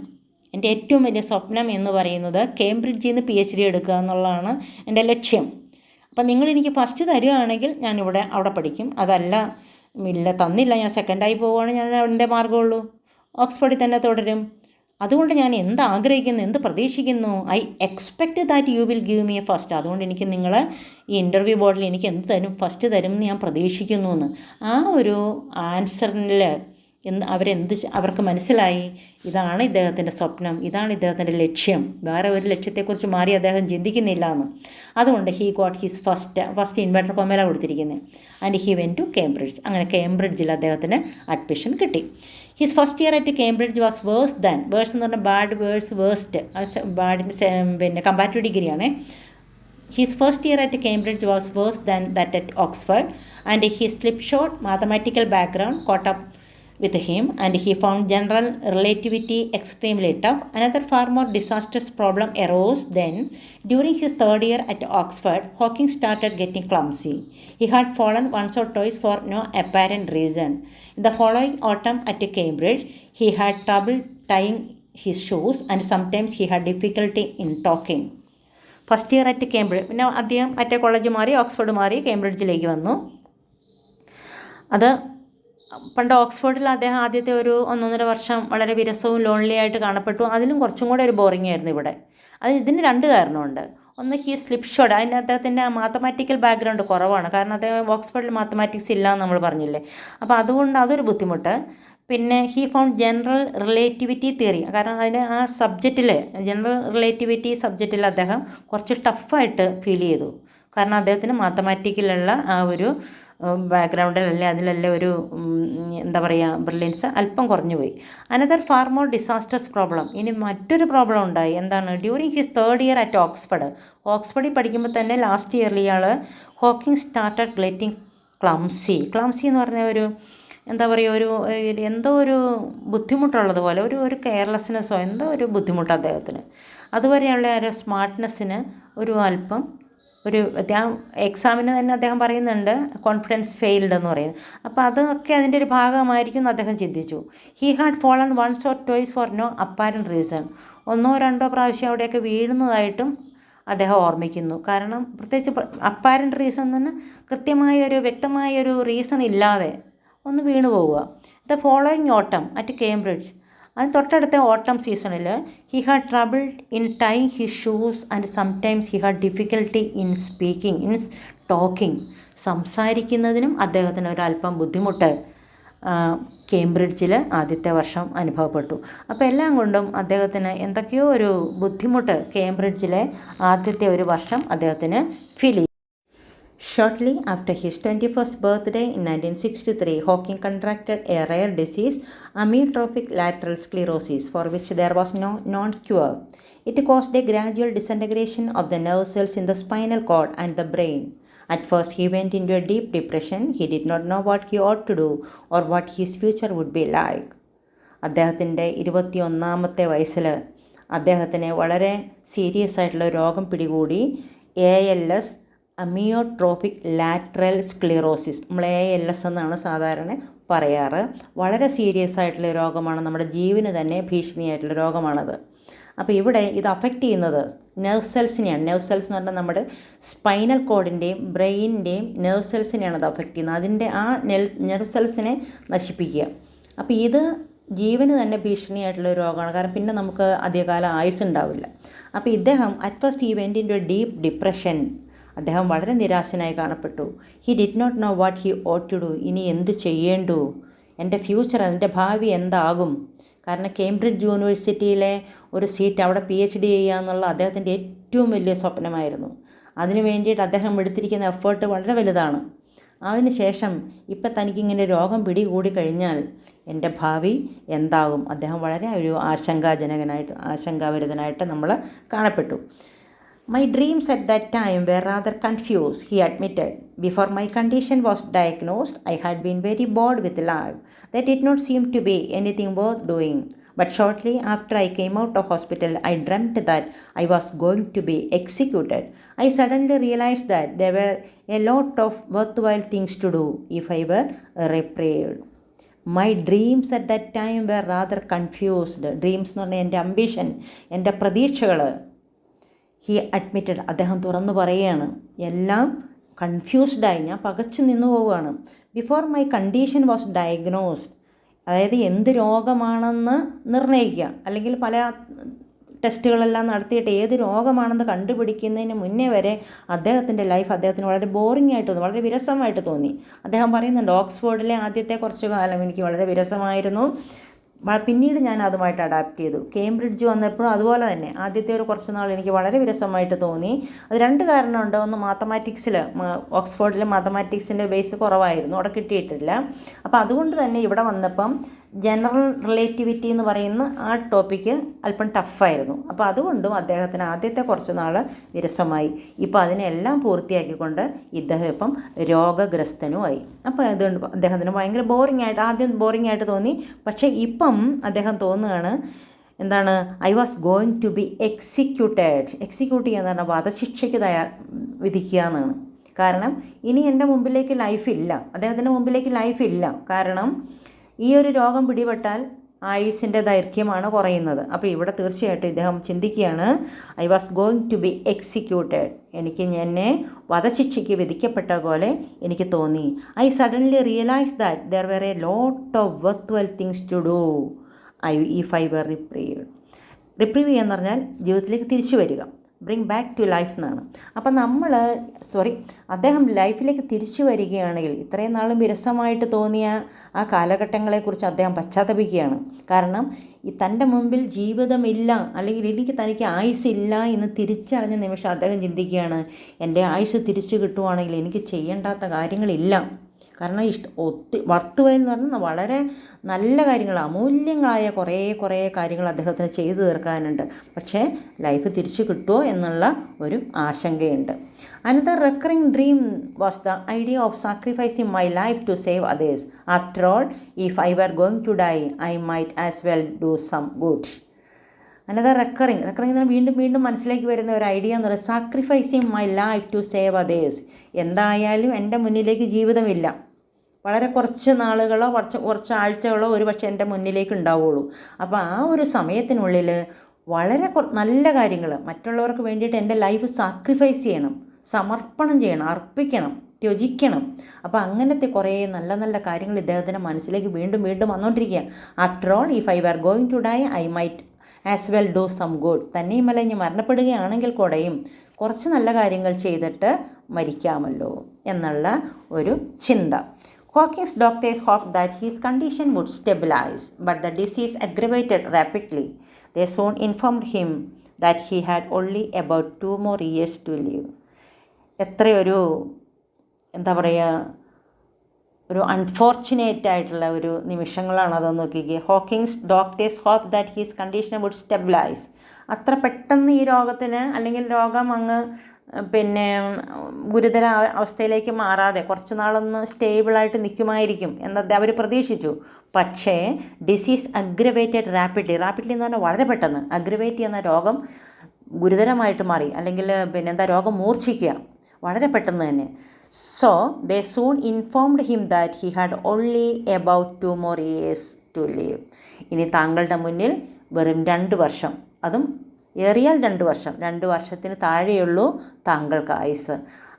എൻ്റെ ഏറ്റവും വലിയ സ്വപ്നം എന്ന് പറയുന്നത് കേംബ്രിഡ്ജിൽ നിന്ന് PhD എടുക്കുക എന്നുള്ളതാണ് എൻ്റെ ലക്ഷ്യം. അപ്പം നിങ്ങളെനിക്ക് ഫസ്റ്റ് തരുകയാണെങ്കിൽ ഞാനിവിടെ അവിടെ പഠിക്കും. തന്നില്ല, ഞാൻ സെക്കൻഡായി പോവുകയാണെങ്കിൽ ഞാൻ എൻ്റെ മാർഗ്ഗമുള്ളൂ, ഓക്സ്ഫോർഡിൽ തന്നെ തുടരും. അതുകൊണ്ട് ഞാൻ എന്ത് പ്രതീക്ഷിക്കുന്നു? I expect that you will give me a first. അതുകൊണ്ട് എനിക്ക് നിങ്ങൾ ഈ ഇൻ്റർവ്യൂ ബോർഡിൽ എനിക്ക് എന്ത് തരും? ഫസ്റ്റ് തരും എന്ന് ഞാൻ പ്രതീക്ഷിക്കുന്നു എന്ന്. ആ ഒരു ആൻസറിൽ അവർക്ക് മനസ്സിലായി ഇതാണ് ഇദ്ദേഹത്തിൻ്റെ സ്വപ്നം, ഇതാണ് ഇദ്ദേഹത്തിൻ്റെ ലക്ഷ്യം, വേറെ ഒരു ലക്ഷ്യത്തെക്കുറിച്ച് മാറി അദ്ദേഹം ചിന്തിക്കുന്നില്ല എന്ന്. അതുകൊണ്ട് he got his first inverted കൊമേല കൊടുത്തിരിക്കുന്നത്. And he went to Cambridge. അങ്ങനെ കേംബ്രിഡ്ജിൽ അദ്ദേഹത്തിന് അഡ്മിഷൻ കിട്ടി. His first year at Cambridge was worse എന്ന് പറഞ്ഞാൽ ബാഡ്, വേഴ്സ്റ്റ്. ബാഡിൻ്റെ കമ്പാരിറ്റീവ് ഡിഗ്രിയാണ്. His first year at Cambridge was worse than that at Oxford, and his slipshod mathematical background caught up with him, and he found general relativity extremely tough. Another far more disastrous problem arose then. During his third year at Oxford, Hawking started getting clumsy. He had fallen once or twice for no apparent reason. In the following autumn at Cambridge, he had trouble tying his shoes, and sometimes he had difficulty in talking. First year at Cambridge, പിന്നെ അദ്ദേഹം മറ്റേ കോളേജ് മാറി, ഓക്സ്ഫോർഡ് മാറി, കേംബ്രിഡ്ജിലേക്ക് വന്നു. അത് പണ്ട് ഓക്സ്ഫോർഡിൽ അദ്ദേഹം ആദ്യത്തെ ഒരു 1.5 വർഷം വളരെ വിരസവും ലോൺലി ആയിട്ട് കാണപ്പെട്ടു. അതിലും കുറച്ചും കൂടെ ഒരു ബോറിംഗ് ആയിരുന്നു ഇവിടെ. ഇതിന് 2 കാരണമുണ്ട്. ഒന്ന്, ഹി സ്ലിപ്ഷോഡ്. അതിൻ്റെ അദ്ദേഹത്തിൻ്റെ മാത്തമാറ്റിക്കൽ ബാക്ക്ഗ്രൗണ്ട് കുറവാണ്. കാരണം അദ്ദേഹം ഓക്സ്ഫോർഡിൽ മാത്തമാറ്റിക്സ് ഇല്ല എന്ന് നമ്മൾ പറഞ്ഞില്ലേ. അപ്പോൾ അതുകൊണ്ട് അതൊരു ബുദ്ധിമുട്ട്. പിന്നെ he found general relativity theory. കാരണം അതിന് ആ സബ്ജക്റ്റിൽ, ജനറൽ റിലേറ്റിവിറ്റി സബ്ജക്റ്റിൽ അദ്ദേഹം കുറച്ച് ടഫായിട്ട് ഫീൽ ചെയ്തു. കാരണം അദ്ദേഹത്തിന് മാത്തമാറ്റിക്കിലുള്ള ആ ഒരു ബാക്ക്ഗ്രൗണ്ടിലല്ലേ, അതിലെല്ലാം ഒരു ബ്രില്യൻസ് അല്പം കുറഞ്ഞു പോയി. Another far more disasters problem. ഇനി മറ്റൊരു പ്രോബ്ലം ഉണ്ടായി. എന്താണ്? During his third year at ഓക്സ്ഫോർഡിൽ പഠിക്കുമ്പോൾ തന്നെ ലാസ്റ്റ് ഇയറിൽ ഇയാൾ ഹോക്കിംഗ് സ്റ്റാർട്ടഡ് ഗെറ്റിംഗ് ക്ലംസി എന്ന് പറഞ്ഞ ഒരു എന്തോ ഒരു ബുദ്ധിമുട്ടുള്ളതുപോലെ, ഒരു കെയർലെസ്നെസ്സോ എന്തോ ഒരു ബുദ്ധിമുട്ട് അദ്ദേഹത്തിന്. അതുവരെയുള്ള ഒരു സ്മാർട്ട്നെസ്സിന് ഒരു അല്പം എക്സാമിന് തന്നെ അദ്ദേഹം പറയുന്നുണ്ട് കോൺഫിഡൻസ് ഫെയിൽഡ് എന്ന് പറയുന്നത്. അപ്പോൾ അതൊക്കെ അതിൻ്റെ ഒരു ഭാഗമായിരിക്കും എന്ന് അദ്ദേഹം ചിന്തിച്ചു. He had fallen once or twice for no apparent reason. 1-2 പ്രാവശ്യം അവിടെയൊക്കെ വീഴുന്നതായിട്ടും അദ്ദേഹം ഓർമ്മിക്കുന്നു. കാരണം പ്രത്യേകിച്ച് അപ്പാരൻറ്റ് റീസൺ എന്ന് പറഞ്ഞാൽ കൃത്യമായൊരു വ്യക്തമായൊരു റീസൺ ഇല്ലാതെ ഒന്ന് വീണു പോവുക. The following autumn at Cambridge, അതിന് തൊട്ടടുത്ത ഓട്ടം സീസണിൽ he had troubled in tying his shoes and sometimes he had difficulty in talking. സംസാരിക്കുന്നതിനും അദ്ദേഹത്തിന് ഒരല്പം ബുദ്ധിമുട്ട് കേംബ്രിഡ്ജിൽ ആദ്യത്തെ വർഷം അനുഭവപ്പെട്ടു. അപ്പോൾ എല്ലാം കൊണ്ടും അദ്ദേഹത്തിന് എന്തൊക്കെയോ ഒരു ബുദ്ധിമുട്ട് കേംബ്രിഡ്ജിലെ ആദ്യത്തെ ഒരു വർഷം അദ്ദേഹത്തിന് ഫീൽ ചെയ്തു. Shortly after his 21st birthday in 1963, Hawking contracted a rare disease, amyotrophic lateral sclerosis, for which there was no known cure. It caused a gradual disintegration of the nerve cells in the spinal cord and the brain. At first, he went into a deep depression. He did not know what he ought to do or what his future would be like. അദ്ദേഹത്തിൻ്റെ 21-ാമത്തെ വയസ്സിൽ അദ്ദേഹത്തിന് വളരെ സീരിയസ് ആയിട്ടുള്ള രോഗം പിടികൂടി. ALS, amyotrophic lateral sclerosis. നമ്മൾ ALS എന്നാണ് സാധാരണ പറയാറ്. വളരെ സീരിയസ് ആയിട്ടുള്ള രോഗമാണ്, നമ്മുടെ ജീവന് തന്നെ ഭീഷണിയായിട്ടുള്ള രോഗമാണത്. അപ്പോൾ ഇവിടെ ഇത് അഫക്റ്റ് ചെയ്യുന്നത് നെർവ് സെൽസിനെയാണ്. നെർവ് സെൽസ് എന്ന് പറഞ്ഞാൽ നമ്മുടെ സ്പൈനൽ കോഡിൻ്റെയും ബ്രെയിനിൻ്റെയും നെർവ് സെൽസിനെയാണ് അത് അഫക്റ്റ് ചെയ്യുന്നത്. അതിൻ്റെ ആ നെർവ് സെൽസിനെ നശിപ്പിക്കുക. അപ്പോൾ ഇത് ജീവന് തന്നെ ഭീഷണിയായിട്ടുള്ള രോഗമാണ്. കാരണം പിന്നെ നമുക്ക് അധികകാലം ആയുസ് ഉണ്ടാവില്ല. അപ്പോൾ ഇദ്ദേഹം at first he went in to a deep depression. അദ്ദേഹം വളരെ നിരാശനായി കാണപ്പെട്ടു. He did not know what he ought to do. ഇനി എന്ത് ചെയ്യേണ്ടു, എൻ്റെ ഫ്യൂച്ചർ, എൻ്റെ ഭാവി എന്താകും. കാരണം കേംബ്രിഡ്ജ് യൂണിവേഴ്സിറ്റിയിലെ ഒരു സീറ്റ്, അവിടെ PhD ചെയ്യുക എന്നുള്ള അദ്ദേഹത്തിൻ്റെ ഏറ്റവും വലിയ സ്വപ്നമായിരുന്നു. അതിനു വേണ്ടിയിട്ട് അദ്ദേഹം എടുത്തിരിക്കുന്ന എഫേർട്ട് വളരെ വലുതാണ്. അതിനുശേഷം ഇപ്പം തനിക്കിങ്ങനെ രോഗം പിടികൂടി കഴിഞ്ഞാൽ എൻ്റെ ഭാവി എന്താകും. അദ്ദേഹം വളരെ ഒരു ആശങ്കാഭരിതനായിട്ട് നമ്മൾ കാണപ്പെട്ടു. My dreams at that time were rather confused, he admitted. Before my condition was diagnosed, I had been very bored with life. There did not seem to be anything worth doing. But shortly after I came out of hospital, I dreamt that I was going to be executed. I suddenly realized that there were a lot of worthwhile things to do if I were reprieved. My dreams at that time were rather confused. Dreams എന്ന് പറഞ്ഞാൽ എൻ്റെ അംബിഷൻ, എൻ്റെ പ്രതീക്ഷകൾ. ഹി അഡ്മിറ്റഡ്, അദ്ദേഹം തുറന്നു പറയുകയാണ്, എല്ലാം കൺഫ്യൂസ്ഡായി, ഞാൻ പകച്ചു നിന്നു പോവുകയാണ്. Before my condition was diagnosed, അതായത് എന്ത് രോഗമാണെന്ന് നിർണ്ണയിക്കുക, അല്ലെങ്കിൽ പല ടെസ്റ്റുകളെല്ലാം നടത്തിയിട്ട് ഏത് രോഗമാണെന്ന് കണ്ടുപിടിക്കുന്നതിന് മുന്നേ വരെ അദ്ദേഹത്തിൻ്റെ ലൈഫ് അദ്ദേഹത്തിന് വളരെ ബോറിംഗ് ആയിട്ട് തോന്നി, വളരെ വിരസമായിട്ട് തോന്നി. അദ്ദേഹം പറയുന്നുണ്ട്, ഓക്സ്ഫോർഡിലെ ആദ്യത്തെ കുറച്ചു കാലം എനിക്ക് വളരെ വിരസമായിരുന്നു, പിന്നീട് ഞാൻ അതുമായിട്ട് അഡാപ്റ്റ് ചെയ്തു. കേംബ്രിഡ്ജ് വന്നപ്പോഴും അതുപോലെ തന്നെ ആദ്യത്തെ ഒരു കുറച്ച് നാൾ എനിക്ക് വളരെ വിരസമായിട്ട് തോന്നി. അത് രണ്ട് കാരണമുണ്ട്. ഒന്ന്, മാത്തമാറ്റിക്സിൽ ഓക്സ്ഫോർഡിൽ മാത്തമാറ്റിക്സിൻ്റെ ബേസ് കുറവായിരുന്നു, അവിടെ കിട്ടിയിട്ടില്ല. അപ്പോൾ അതുകൊണ്ട് തന്നെ ഇവിടെ വന്നപ്പം ജനറൽ റിലേറ്റിവിറ്റി എന്ന് പറയുന്ന ആ ടോപ്പിക്ക് അല്പം ടഫായിരുന്നു. അപ്പോൾ അതുകൊണ്ടും അദ്ദേഹത്തിന് ആദ്യത്തെ കുറച്ച് നാൾ വിരസമായി. ഇപ്പോൾ അതിനെല്ലാം പൂർത്തിയാക്കിക്കൊണ്ട് ഇദ്ദേഹം ഇപ്പം രോഗഗ്രസ്തനുമായി. അപ്പോൾ അതുകൊണ്ട് അദ്ദേഹത്തിന് ഭയങ്കര ആദ്യം ബോറിംഗ് ആയിട്ട് തോന്നി. പക്ഷേ ഇപ്പം അദ്ദേഹം തോന്നുകയാണ്, എന്താണ്, I was going to be execute ചെയ്യുക എന്ന് പറഞ്ഞാൽ വധശിക്ഷയ്ക്ക് വിധിക്കുക എന്നാണ്. കാരണം ഇനി എൻ്റെ മുമ്പിലേക്ക് ലൈഫില്ല, അദ്ദേഹത്തിൻ്റെ മുമ്പിലേക്ക് ലൈഫില്ല. കാരണം ഈ ഒരു രോഗം പിടിപെട്ടാൽ ആയുസ്സിൻ്റെ ദൈർഘ്യമാണ് കുറയുന്നത്. അപ്പോൾ ഇവിടെ തീർച്ചയായിട്ടും ഇദ്ദേഹം ചിന്തിക്കുകയാണ്, I was going to be executed, എന്നെ വധശിക്ഷയ്ക്ക് വിധിക്കപ്പെട്ട പോലെ എനിക്ക് തോന്നി. I suddenly realise that there were a lot of worth things to do if I were reprieved. Reprieve ചെയ്യുക എന്ന് പറഞ്ഞാൽ ജീവിതത്തിലേക്ക് തിരിച്ചു വരിക, ബ്രിങ് ബാക്ക് ടു ലൈഫ് എന്നാണ്. അപ്പം അദ്ദേഹം ലൈഫിലേക്ക് തിരിച്ചു വരികയാണെങ്കിൽ ഇത്രയും നാളും വിരസമായിട്ട് തോന്നിയ ആ കാലഘട്ടങ്ങളെക്കുറിച്ച് അദ്ദേഹം പശ്ചാത്തപിക്കുകയാണ്. കാരണം തൻ്റെ മുമ്പിൽ ജീവിതമില്ല, അല്ലെങ്കിൽ തനിക്ക് ആയുസ്സില്ല എന്ന് തിരിച്ചറിഞ്ഞ നിമിഷം അദ്ദേഹം ചിന്തിക്കുകയാണ്, എൻ്റെ ആയുസ് തിരിച്ചു കിട്ടുവാണെങ്കിൽ എനിക്ക് ചെയ്യേണ്ടാത്ത കാര്യങ്ങളില്ല. കാരണം വർത്തുവയിൽ എന്ന് പറഞ്ഞാൽ വളരെ നല്ല കാര്യങ്ങൾ, അമൂല്യങ്ങളായ കുറേ കാര്യങ്ങൾ അദ്ദേഹത്തിന് ചെയ്തു തീർക്കാനുണ്ട്. പക്ഷേ ലൈഫ് തിരിച്ചു കിട്ടുമോ എന്നുള്ള ഒരു ആശങ്കയുണ്ട്. Another recurring dream was the idea of sacrificing my life to save others. After all, if I were going to die, I might as well do some good. Another recurring എന്ന് വീണ്ടും മനസ്സിലേക്ക് വരുന്ന ഒരു ഐഡിയ എന്ന് പറയുന്നത് sacrificing my life to save others. എന്തായാലും എൻ്റെ മുന്നിലേക്ക് ജീവിതമില്ല, വളരെ കുറച്ച് നാളുകളോ കുറച്ച് ആഴ്ചകളോ ഒരുപക്ഷെ എൻ്റെ മുന്നിലേക്ക് ഉണ്ടാവുള്ളൂ. അപ്പോൾ ആ ഒരു സമയത്തിനുള്ളിൽ വളരെ നല്ല കാര്യങ്ങൾ മറ്റുള്ളവർക്ക് വേണ്ടിയിട്ട് എൻ്റെ ലൈഫ് സാക്രിഫൈസ് ചെയ്യണം, സമർപ്പണം ചെയ്യണം, അർപ്പിക്കണം, ത്യജിക്കണം. അപ്പോൾ അങ്ങനത്തെ കുറേ നല്ല കാര്യങ്ങൾ ഇദ്ദേഹത്തിൻ്റെ മനസ്സിലേക്ക് വീണ്ടും വന്നുകൊണ്ടിരിക്കുക. After all, if I were going to die, I might as well do some good. തന്നെയുമല്ല, ഇനി മരണപ്പെടുകയാണെങ്കിൽ കൂടെയും കുറച്ച് നല്ല കാര്യങ്ങൾ ചെയ്തിട്ട് മരിക്കാമല്ലോ എന്നുള്ള ഒരു ചിന്ത. Hawking's doctors hoped that his condition would stabilize, but the disease aggravated rapidly. They soon informed him that he had only about 2 more years to live. എത്രയൊരു ഒരു അൺഫോർച്ചുനേറ്റ് ആയിട്ടുള്ള ഒരു നിമിഷങ്ങളാണ് അതെന്ന് നോക്കിക്കേ. Hawking's doctors hope that his condition would stabilise. അത്ര പെട്ടെന്ന് ഈ രോഗത്തിന് അല്ലെങ്കിൽ രോഗം അങ്ങ് ഗുരുതര അവസ്ഥയിലേക്ക് മാറാതെ കുറച്ച് നാളൊന്ന് സ്റ്റേബിളായിട്ട് നിൽക്കുമായിരിക്കും എന്നത് അവർ പ്രതീക്ഷിച്ചു. പക്ഷേ ഡിസീസ് അഗ്രവേറ്റഡ് റാപ്പിഡ്ലി എന്ന് പറഞ്ഞാൽ വളരെ പെട്ടെന്ന്, അഗ്രവേറ്റ് ചെയ്യുന്ന രോഗം ഗുരുതരമായിട്ട് മാറി, അല്ലെങ്കിൽ രോഗം മൂർച്ഛിക്കുക വളരെ പെട്ടെന്ന് തന്നെ. So they soon informed him that he had only about 2 more years to live. ഇനി താങ്കളുടെ മുന്നിൽ വെറും 2 വർഷം, അതും ഏറിയാൽ 2 വർഷം, 2 വർഷത്തിന് താഴെയുള്ളൂ താങ്കൾക്ക് ആയുസ്.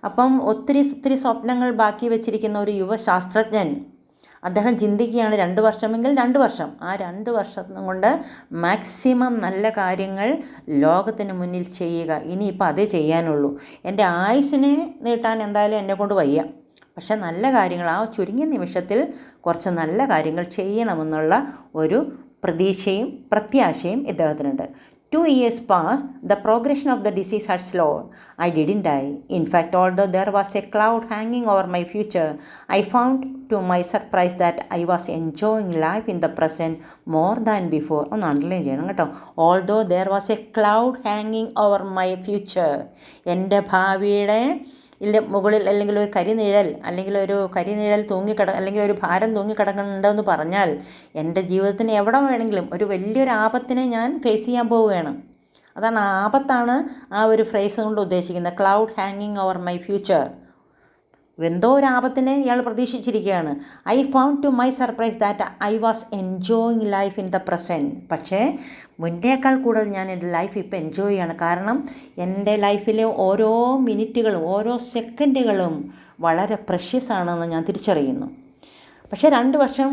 അപ്പം ഒത്തിരി സ്വപ്നങ്ങൾ ബാക്കി വെച്ചിരിക്കുന്ന ഒരു യുവ ശാസ്ത്രജ്ഞൻ അദ്ദേഹം ചിന്തിക്കുകയാണ്, 2 വർഷമെങ്കിൽ 2 വർഷം, ആ 2 വർഷം കൊണ്ട് മാക്സിമം നല്ല കാര്യങ്ങൾ ലോകത്തിന് മുന്നിൽ ചെയ്യുക. ഇനിയിപ്പോൾ അതേ ചെയ്യാനുള്ളൂ. എൻ്റെ ആയുസ്സിനെ നീട്ടാൻ എന്തായാലും എന്നെക്കൊണ്ട് വയ്യ, പക്ഷെ നല്ല കാര്യങ്ങൾ ആ ചുരുങ്ങിയ നിമിഷത്തിൽ കുറച്ച് നല്ല കാര്യങ്ങൾ ചെയ്യണമെന്നുള്ള ഒരു പ്രതീക്ഷയും പ്രത്യാശയും ഇദ്ദേഹത്തിനുണ്ട്. 2 years passed. The progression of the disease had slowed. I didn't die. In fact, although there was a cloud hanging over my future, I found to my surprise that I was enjoying life in the present more than before. ഒന്ന് അണ്ടർലൈൻ ചെയ്യണം കേട്ടോ. Although there was a cloud hanging over my future. എൻ്റെ ഭാവിയുടെ മുകളിൽ അല്ലെങ്കിൽ ഒരു കരിനിഴൽ അല്ലെങ്കിൽ ഒരു ഭാരം തൂങ്ങിക്കിടക്കുന്നുണ്ടെന്ന് പറഞ്ഞാൽ എൻ്റെ ജീവിതത്തിന് എവിടെ വേണമെങ്കിലും ഒരു വലിയൊരു ആപത്തിനെ ഞാൻ ഫേസ് ചെയ്യാൻ പോവുകയാണ്. അതാണ് ആപത്താണ് ആ ഒരു ഫ്രേസ് കൊണ്ട് ഉദ്ദേശിക്കുന്നത്. ക്ലൗഡ് ഹാങ്ങിങ് ഓവർ മൈ ഫ്യൂച്ചർ. എന്തോ ഒരു ആപത്തിനെ ഇയാൾ പ്രതീക്ഷിച്ചിരിക്കുകയാണ്. I found to my surprise that I was enjoying life in the present. പക്ഷേ മുന്നേക്കാൾ കൂടുതൽ ഞാൻ എൻ്റെ ലൈഫ് ഇപ്പോൾ എൻജോയ് ചെയ്യാണ്. കാരണം എൻ്റെ ലൈഫിലെ ഓരോ മിനിറ്റുകളും ഓരോ സെക്കൻഡുകളും വളരെ പ്രഷ്യസ് ആണെന്ന് ഞാൻ തിരിച്ചറിയുന്നു. പക്ഷേ 2 വർഷം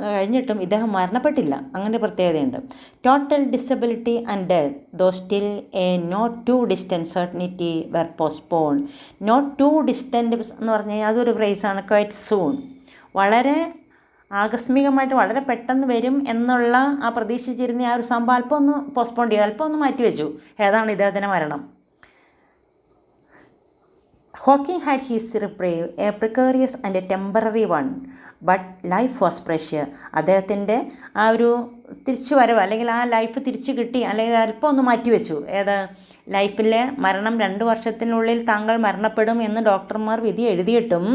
കഴിഞ്ഞിട്ടും ഇദ്ദേഹം മരണപ്പെട്ടില്ല. അങ്ങനെ പ്രത്യേകതയുണ്ട്. Total disability and death though still a not too distant certainty were postpone. Not too distant എന്ന് പറഞ്ഞു കഴിഞ്ഞാൽ അതൊരു ഫ്രേസാണ്. ക്വൈറ്റ് സൂൺ, വളരെ ആകസ്മികമായിട്ട് വളരെ പെട്ടെന്ന് വരും എന്നുള്ള ആ പ്രതീക്ഷിച്ചിരുന്ന ആ ഒരു സംഭവം അല്പം ഒന്ന് പോസ്റ്റ്പോൺ ചെയ്തു, അല്പം ഒന്ന് മാറ്റിവെച്ചു. ഏതാണ് ഇദ്ദേഹത്തിൻ്റെ മരണം? Hawking had his reprieve, a precarious and a temporary one, but life was pressure. അദ്ദേഹത്തിൻ്റെ ആ ഒരു തിരിച്ചു വരവ് അല്ലെങ്കിൽ ആ ലൈഫ് തിരിച്ചു കിട്ടി, അല്ലെങ്കിൽ അല്പം ഒന്ന് മാറ്റിവെച്ചു. ഏത് ലൈഫിലെ മരണം 2 വർഷത്തിനുള്ളിൽ താങ്കൾ മരണപ്പെടും എന്ന് ഡോക്ടർമാർ വിധി എഴുതിയിട്ടും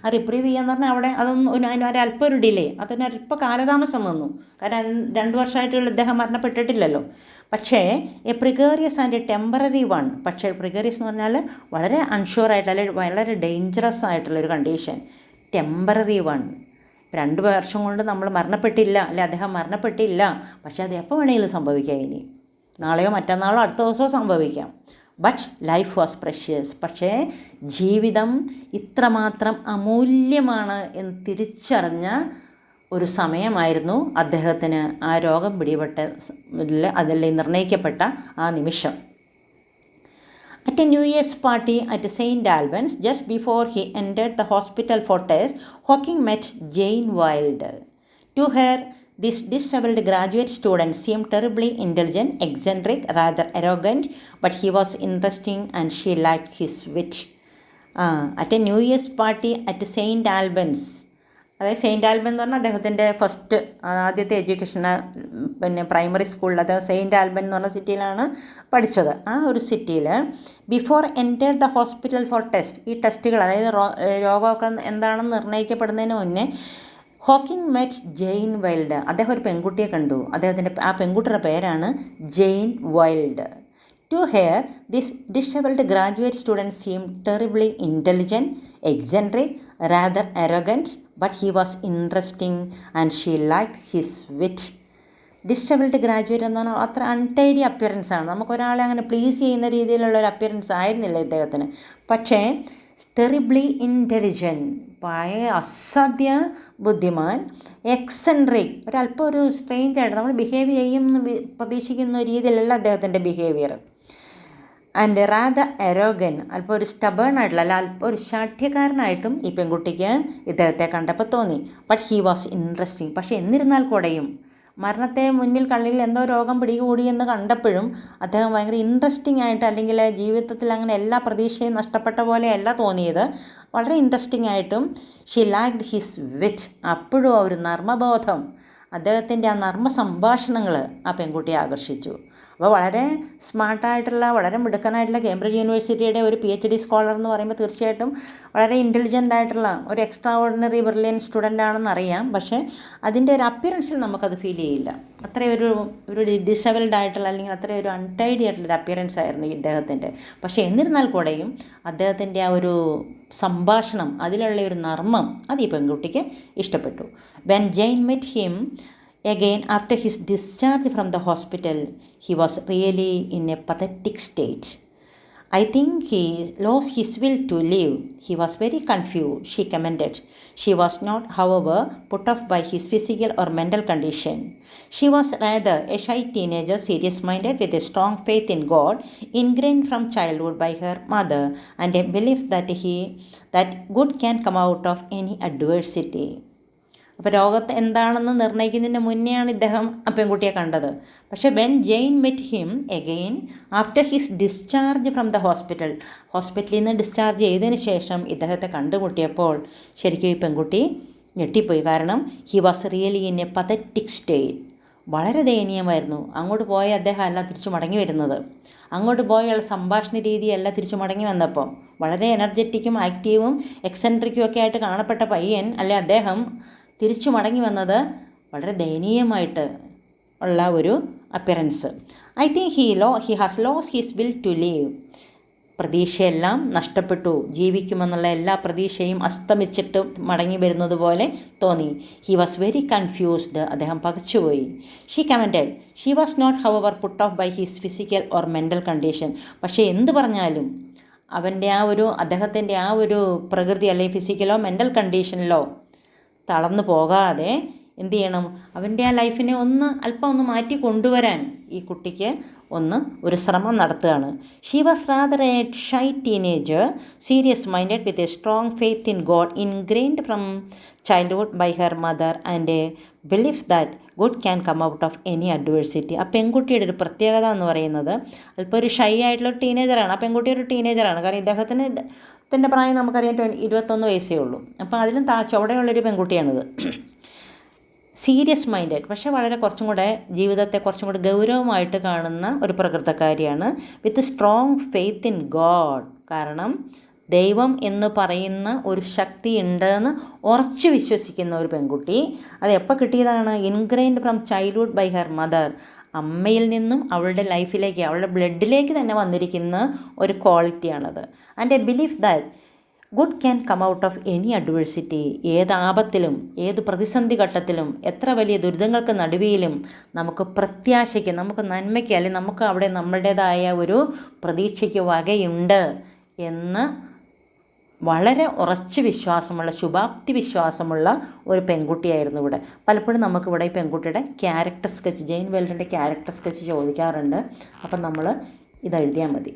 ആ റിപ്രീവ് ചെയ്യാന്ന് പറഞ്ഞാൽ അവിടെ അതൊന്നും അതിനൊരല്പം ഒരു ഡിലേ, അതിനൊരല്പം കാലതാമസം വന്നു. കാരണം 2 വർഷമായിട്ടുള്ള ഇദ്ദേഹം മരണപ്പെട്ടിട്ടില്ലല്ലോ. പക്ഷേ a precarious and a temporary one. പക്ഷേ പ്രിഗേറിയസ് എന്ന് പറഞ്ഞാൽ വളരെ അൺഷുവർ ആയിട്ടുള്ള അല്ലെങ്കിൽ വളരെ ഡേഞ്ചറസ് ആയിട്ടുള്ളൊരു കണ്ടീഷൻ. ടെമ്പററി വൺ, 2 വർഷം കൊണ്ട് നമ്മൾ മരണപ്പെട്ടില്ല, അല്ലെ അദ്ദേഹം മരണപ്പെട്ടില്ല, പക്ഷെ അത് എപ്പോൾ വേണമെങ്കിലും സംഭവിക്കാം. ഇനി നാളെയോ മറ്റന്നാളോ അടുത്ത ദിവസമോ സംഭവിക്കാം. But life was precious. പക്ഷേ ജീവിതം ഇത്രമാത്രം അമൂല്യമാണ് എന്ന് തിരിച്ചറിഞ്ഞ ഒരു സമയമായിരുന്നു അദ്ദേഹത്തിന് ആ രോഗം പിടിപെട്ട അതിൽ നിർണ്ണയിക്കപ്പെട്ട ആ നിമിഷം. At a New Year's party at St. Albans, just before he entered the hospital for tests, Hawking met Jane Wilde. To her, this disheveled graduate student seemed terribly intelligent, eccentric, rather arrogant, but he was interesting and she liked his wit. At a New Year's party at St. Albans, അതായത് സെയിൻറ്റ് ആൽബൻ എന്ന് പറഞ്ഞാൽ അദ്ദേഹത്തിൻ്റെ ആദ്യത്തെ എഡ്യൂക്കേഷന് പ്രൈമറി സ്കൂളിൽ, അത് സെയിൻറ്റ് ആൽബൻ എന്ന് പറഞ്ഞ സിറ്റിയിലാണ് പഠിച്ചത്. ആ ഒരു സിറ്റിയിൽ before enter the hospital four test, ഈ ടെസ്റ്റുകൾ അതായത് രോഗമൊക്കെ എന്താണെന്ന് നിർണ്ണയിക്കപ്പെടുന്നതിന് മുന്നേ ഹോക്കിംഗ് മെറ്റ് ജെയിൻ വൈൽഡ്. അദ്ദേഹം ഒരു പെൺകുട്ടിയെ കണ്ടു. അദ്ദേഹത്തിൻ്റെ ആ പെൺകുട്ടിയുടെ പേരാണ് Jain wild. To her, this disheveled graduate student seemed terribly intelligent, eccentric, rather arrogant, but he was interesting and she liked his wit. Disturbed graduate എന്ന് പറഞ്ഞാൽ അത്ര അൺടൈഡി അപ്പിയറൻസ് ആണ്. നമുക്കൊരാളെ അങ്ങനെ പ്ലീസ് ചെയ്യുന്ന രീതിയിലുള്ള ഒരു അപ്പിയറൻസ് ആയിരുന്നില്ല ഇദ്ദേഹത്തിന്. പക്ഷേ ടെറിബ്ലി ഇൻ്റലിജൻറ്റ്, അസാധ്യ ബുദ്ധിമാൻ, എക്സെൻട്രിക്, ഒരല്പം ഒരു സ്ട്രേഞ്ച് ആയിട്ട് നമ്മൾ ബിഹേവ് ചെയ്യുമെന്ന് പ്രതീക്ഷിക്കുന്ന രീതിയിലല്ല അദ്ദേഹത്തിൻ്റെ ബിഹേവിയർ. ആൻഡ് റാദർ എരോഗൻ, അല്പം ഒരു സ്റ്റബേൺ ആയിട്ടുള്ള അല്ല അല്പം ഒരു ശാഠ്യക്കാരനായിട്ടും ഈ പെൺകുട്ടിക്ക് ഇദ്ദേഹത്തെ കണ്ടപ്പോൾ തോന്നി. But he was interesting. പക്ഷേ എന്നിരുന്നാൽ കൂടെയും മരണത്തെ മുന്നിൽ കണ്ണിൽ എന്തോ രോഗം പിടികൂടിയെന്ന് കണ്ടപ്പോഴും അദ്ദേഹം ഭയങ്കര ഇൻട്രസ്റ്റിംഗ് ആയിട്ട്, അല്ലെങ്കിൽ ജീവിതത്തിൽ അങ്ങനെ എല്ലാ പ്രതീക്ഷയും നഷ്ടപ്പെട്ട പോലെയല്ല തോന്നിയത്, വളരെ ഇൻട്രസ്റ്റിംഗ് ആയിട്ടും ഷീ ലൈക്ഡ് ഹിസ് വിറ്റ്. അപ്പോഴും ആ ഒരു നർമ്മബോധം, അദ്ദേഹത്തിൻ്റെ ആ നർമ്മ സംഭാഷണങ്ങൾ ആ പെൺകുട്ടിയെ ആകർഷിച്ചു. അപ്പോൾ വളരെ സ്മാർട്ടായിട്ടുള്ള, വളരെ മിടുക്കനായിട്ടുള്ള കേംബ്രിഡ്ജ് യൂണിവേഴ്സിറ്റിയുടെ ഒരു PhD സ്കോളർ എന്ന് പറയുമ്പോൾ തീർച്ചയായിട്ടും വളരെ ഇൻ്റലിജൻ്റ് ആയിട്ടുള്ള ഒരു എക്സ്ട്രാ ഓർഡിനറി ബ്രില്യൻ സ്റ്റുഡൻ്റ് ആണെന്ന് അറിയാം. പക്ഷേ അതിൻ്റെ ഒരു അപ്പിയറൻസിൽ നമുക്കത് ഫീൽ ചെയ്യില്ല. അത്രയൊരു ഡിസബിൾഡ് ആയിട്ടുള്ള അല്ലെങ്കിൽ അത്രയൊരു അൺടൈഡി ആയിട്ടുള്ളൊരു അപ്പിയറൻസ് ആയിരുന്നു ഇദ്ദേഹത്തിൻ്റെ. പക്ഷേ എന്നിരുന്നാൽ കൂടെയും അദ്ദേഹത്തിൻ്റെ ആ ഒരു സംഭാഷണം, അതിലുള്ള ഒരു നർമ്മം, അത് ഈ പെൺകുട്ടിക്ക് ഇഷ്ടപ്പെട്ടു. When Jane met him again after his discharge from the hospital, he was really in a pathetic state. I think he lost his will to live. He was very confused, she commented. She was not, however, put off by his physical or mental condition. She was rather a shy teenager, serious-minded, with a strong faith in God, ingrained from childhood by her mother, and a belief that good can come out of any adversity. അപ്പോൾ രോഗത്തെ എന്താണെന്ന് നിർണ്ണയിക്കുന്നതിന് മുന്നെയാണ് ഇദ്ദേഹം ആ പെൺകുട്ടിയെ കണ്ടത്. പക്ഷേ when Jane met him again after his discharge from the ഹോസ്പിറ്റലിൽ നിന്ന് ഡിസ്ചാർജ് ചെയ്തതിന് ശേഷം ഇദ്ദേഹത്തെ കണ്ടുമുട്ടിയപ്പോൾ ശരിക്കും ഈ പെൺകുട്ടി ഞെട്ടിപ്പോയി. കാരണം he was really in A pathetic state, വളരെ ദയനീയമായിരുന്നു. അങ്ങോട്ട് പോയ അദ്ദേഹം അല്ല തിരിച്ചു മടങ്ങി വരുന്നത്. അങ്ങോട്ട് പോയുള്ള സംഭാഷണ രീതിയല്ല തിരിച്ചു മടങ്ങി വന്നപ്പോൾ വളരെ എനർജറ്റിക്കും ആക്റ്റീവും എക്സെൻട്രിക്കും ഒക്കെ ആയിട്ട് കാണപ്പെട്ട പയ്യൻ അല്ലെ അദ്ദേഹം തിരിച്ചു മടങ്ങി വന്നത് വളരെ ദയനീയമായിട്ട് ഉള്ള ഒരു appearance. I think he has lose his will to live. പ്രതീക്ഷയെല്ലാം നഷ്ടപ്പെട്ടു, ജീവിക്കുമെന്നുള്ള എല്ലാ പ്രതീക്ഷയും അസ്തമിച്ചിട്ട് മടങ്ങി വരുന്നത് പോലെ തോന്നി. ഹി വാസ് വെരി കൺഫ്യൂസ്ഡ്, അദ്ദേഹം പകച്ചുപോയി. She commented she was not however put off by his physical or mental condition. പക്ഷേ എന്ത് പറഞ്ഞാലും അവൻ്റെ അദ്ദേഹത്തിൻ്റെ ആ ഒരു പ്രകൃതി അല്ലെങ്കിൽ ഫിസിക്കലോ മെൻ്റൽ കണ്ടീഷനിലോ തളർന്നു പോകാതെ എന്ത് ചെയ്യണം, അവൻ്റെ ആ ലൈഫിനെ അല്പം ഒന്ന് മാറ്റി കൊണ്ടുവരാൻ ഈ കുട്ടിക്ക് ഒരു ശ്രമം നടത്തുകയാണ്. She was rather a shy teenager, serious minded with a strong faith in God, ingrained from childhood by her mother and a belief that good can come out of any adversity. ആ പെൺകുട്ടിയുടെ ഒരു പ്രത്യേകത എന്ന് പറയുന്നത് അല്പം ഒരു ഷൈ ആയിട്ടുള്ള ടീനേജറാണ്. ആ പെൺകുട്ടി ഒരു ടീനേജറാണ്. കാരണം ഇദ്ദേഹത്തിൻ്റെ പ്രായം നമുക്കറിയാം 21 വയസ്സേ ഉള്ളൂ. അപ്പോൾ അതിലും ചുവടെയുള്ളൊരു പെൺകുട്ടിയാണിത്. സീരിയസ് മൈൻഡഡ്, പക്ഷേ കുറച്ചും കൂടെ ജീവിതത്തെ കുറച്ചും കൂടെ ഗൗരവമായിട്ട് കാണുന്ന ഒരു പ്രകൃതക്കാരിയാണ്. With strong faith in God, കാരണം ദൈവം എന്ന് പറയുന്ന ഒരു ശക്തി ഉണ്ടെന്ന് ഉറച്ചു വിശ്വസിക്കുന്ന ഒരു പെൺകുട്ടി. അത് എപ്പോൾ കിട്ടിയതാണ്? Ingrained from childhood by her mother, അമ്മയിൽ നിന്നും അവളുടെ ലൈഫിലേക്ക്, അവളുടെ ബ്ലഡിലേക്ക് തന്നെ വന്നിരിക്കുന്ന ഒരു ക്വാളിറ്റിയാണത്. And a belief that good can come out of any adversity, ഏത് ആപത്തിലും ഏത് പ്രതിസന്ധി ഘട്ടത്തിലും എത്ര വലിയ ദുരിതങ്ങൾക്ക് നടുവിലും നമുക്ക് പ്രത്യാശയ്ക്ക്, നമുക്ക് നന്മയ്ക്ക്, അല്ലെങ്കിൽ നമുക്ക് അവിടെ നമ്മളുടേതായ ഒരു പ്രതീക്ഷയ്ക്ക് വകയുണ്ട് എന്ന് വളരെ ഉറച്ച വിശ്വാസമുള്ള, ശുഭാപ്തി വിശ്വാസമുള്ള ഒരു പെൺകുട്ടിയായിരുന്നു ഇവിടെ. പലപ്പോഴും നമുക്കിവിടെ ഈ പെൺകുട്ടിയുടെ ക്യാരക്ടർ സ്കെച്ച്, ജെയിൻ വെൽഡൻ്റെ ക്യാരക്ടർ സ്കെച്ച് ചോദിക്കാറുണ്ട്. അപ്പം നമ്മൾ ഇതെഴുതിയാൽ മതി.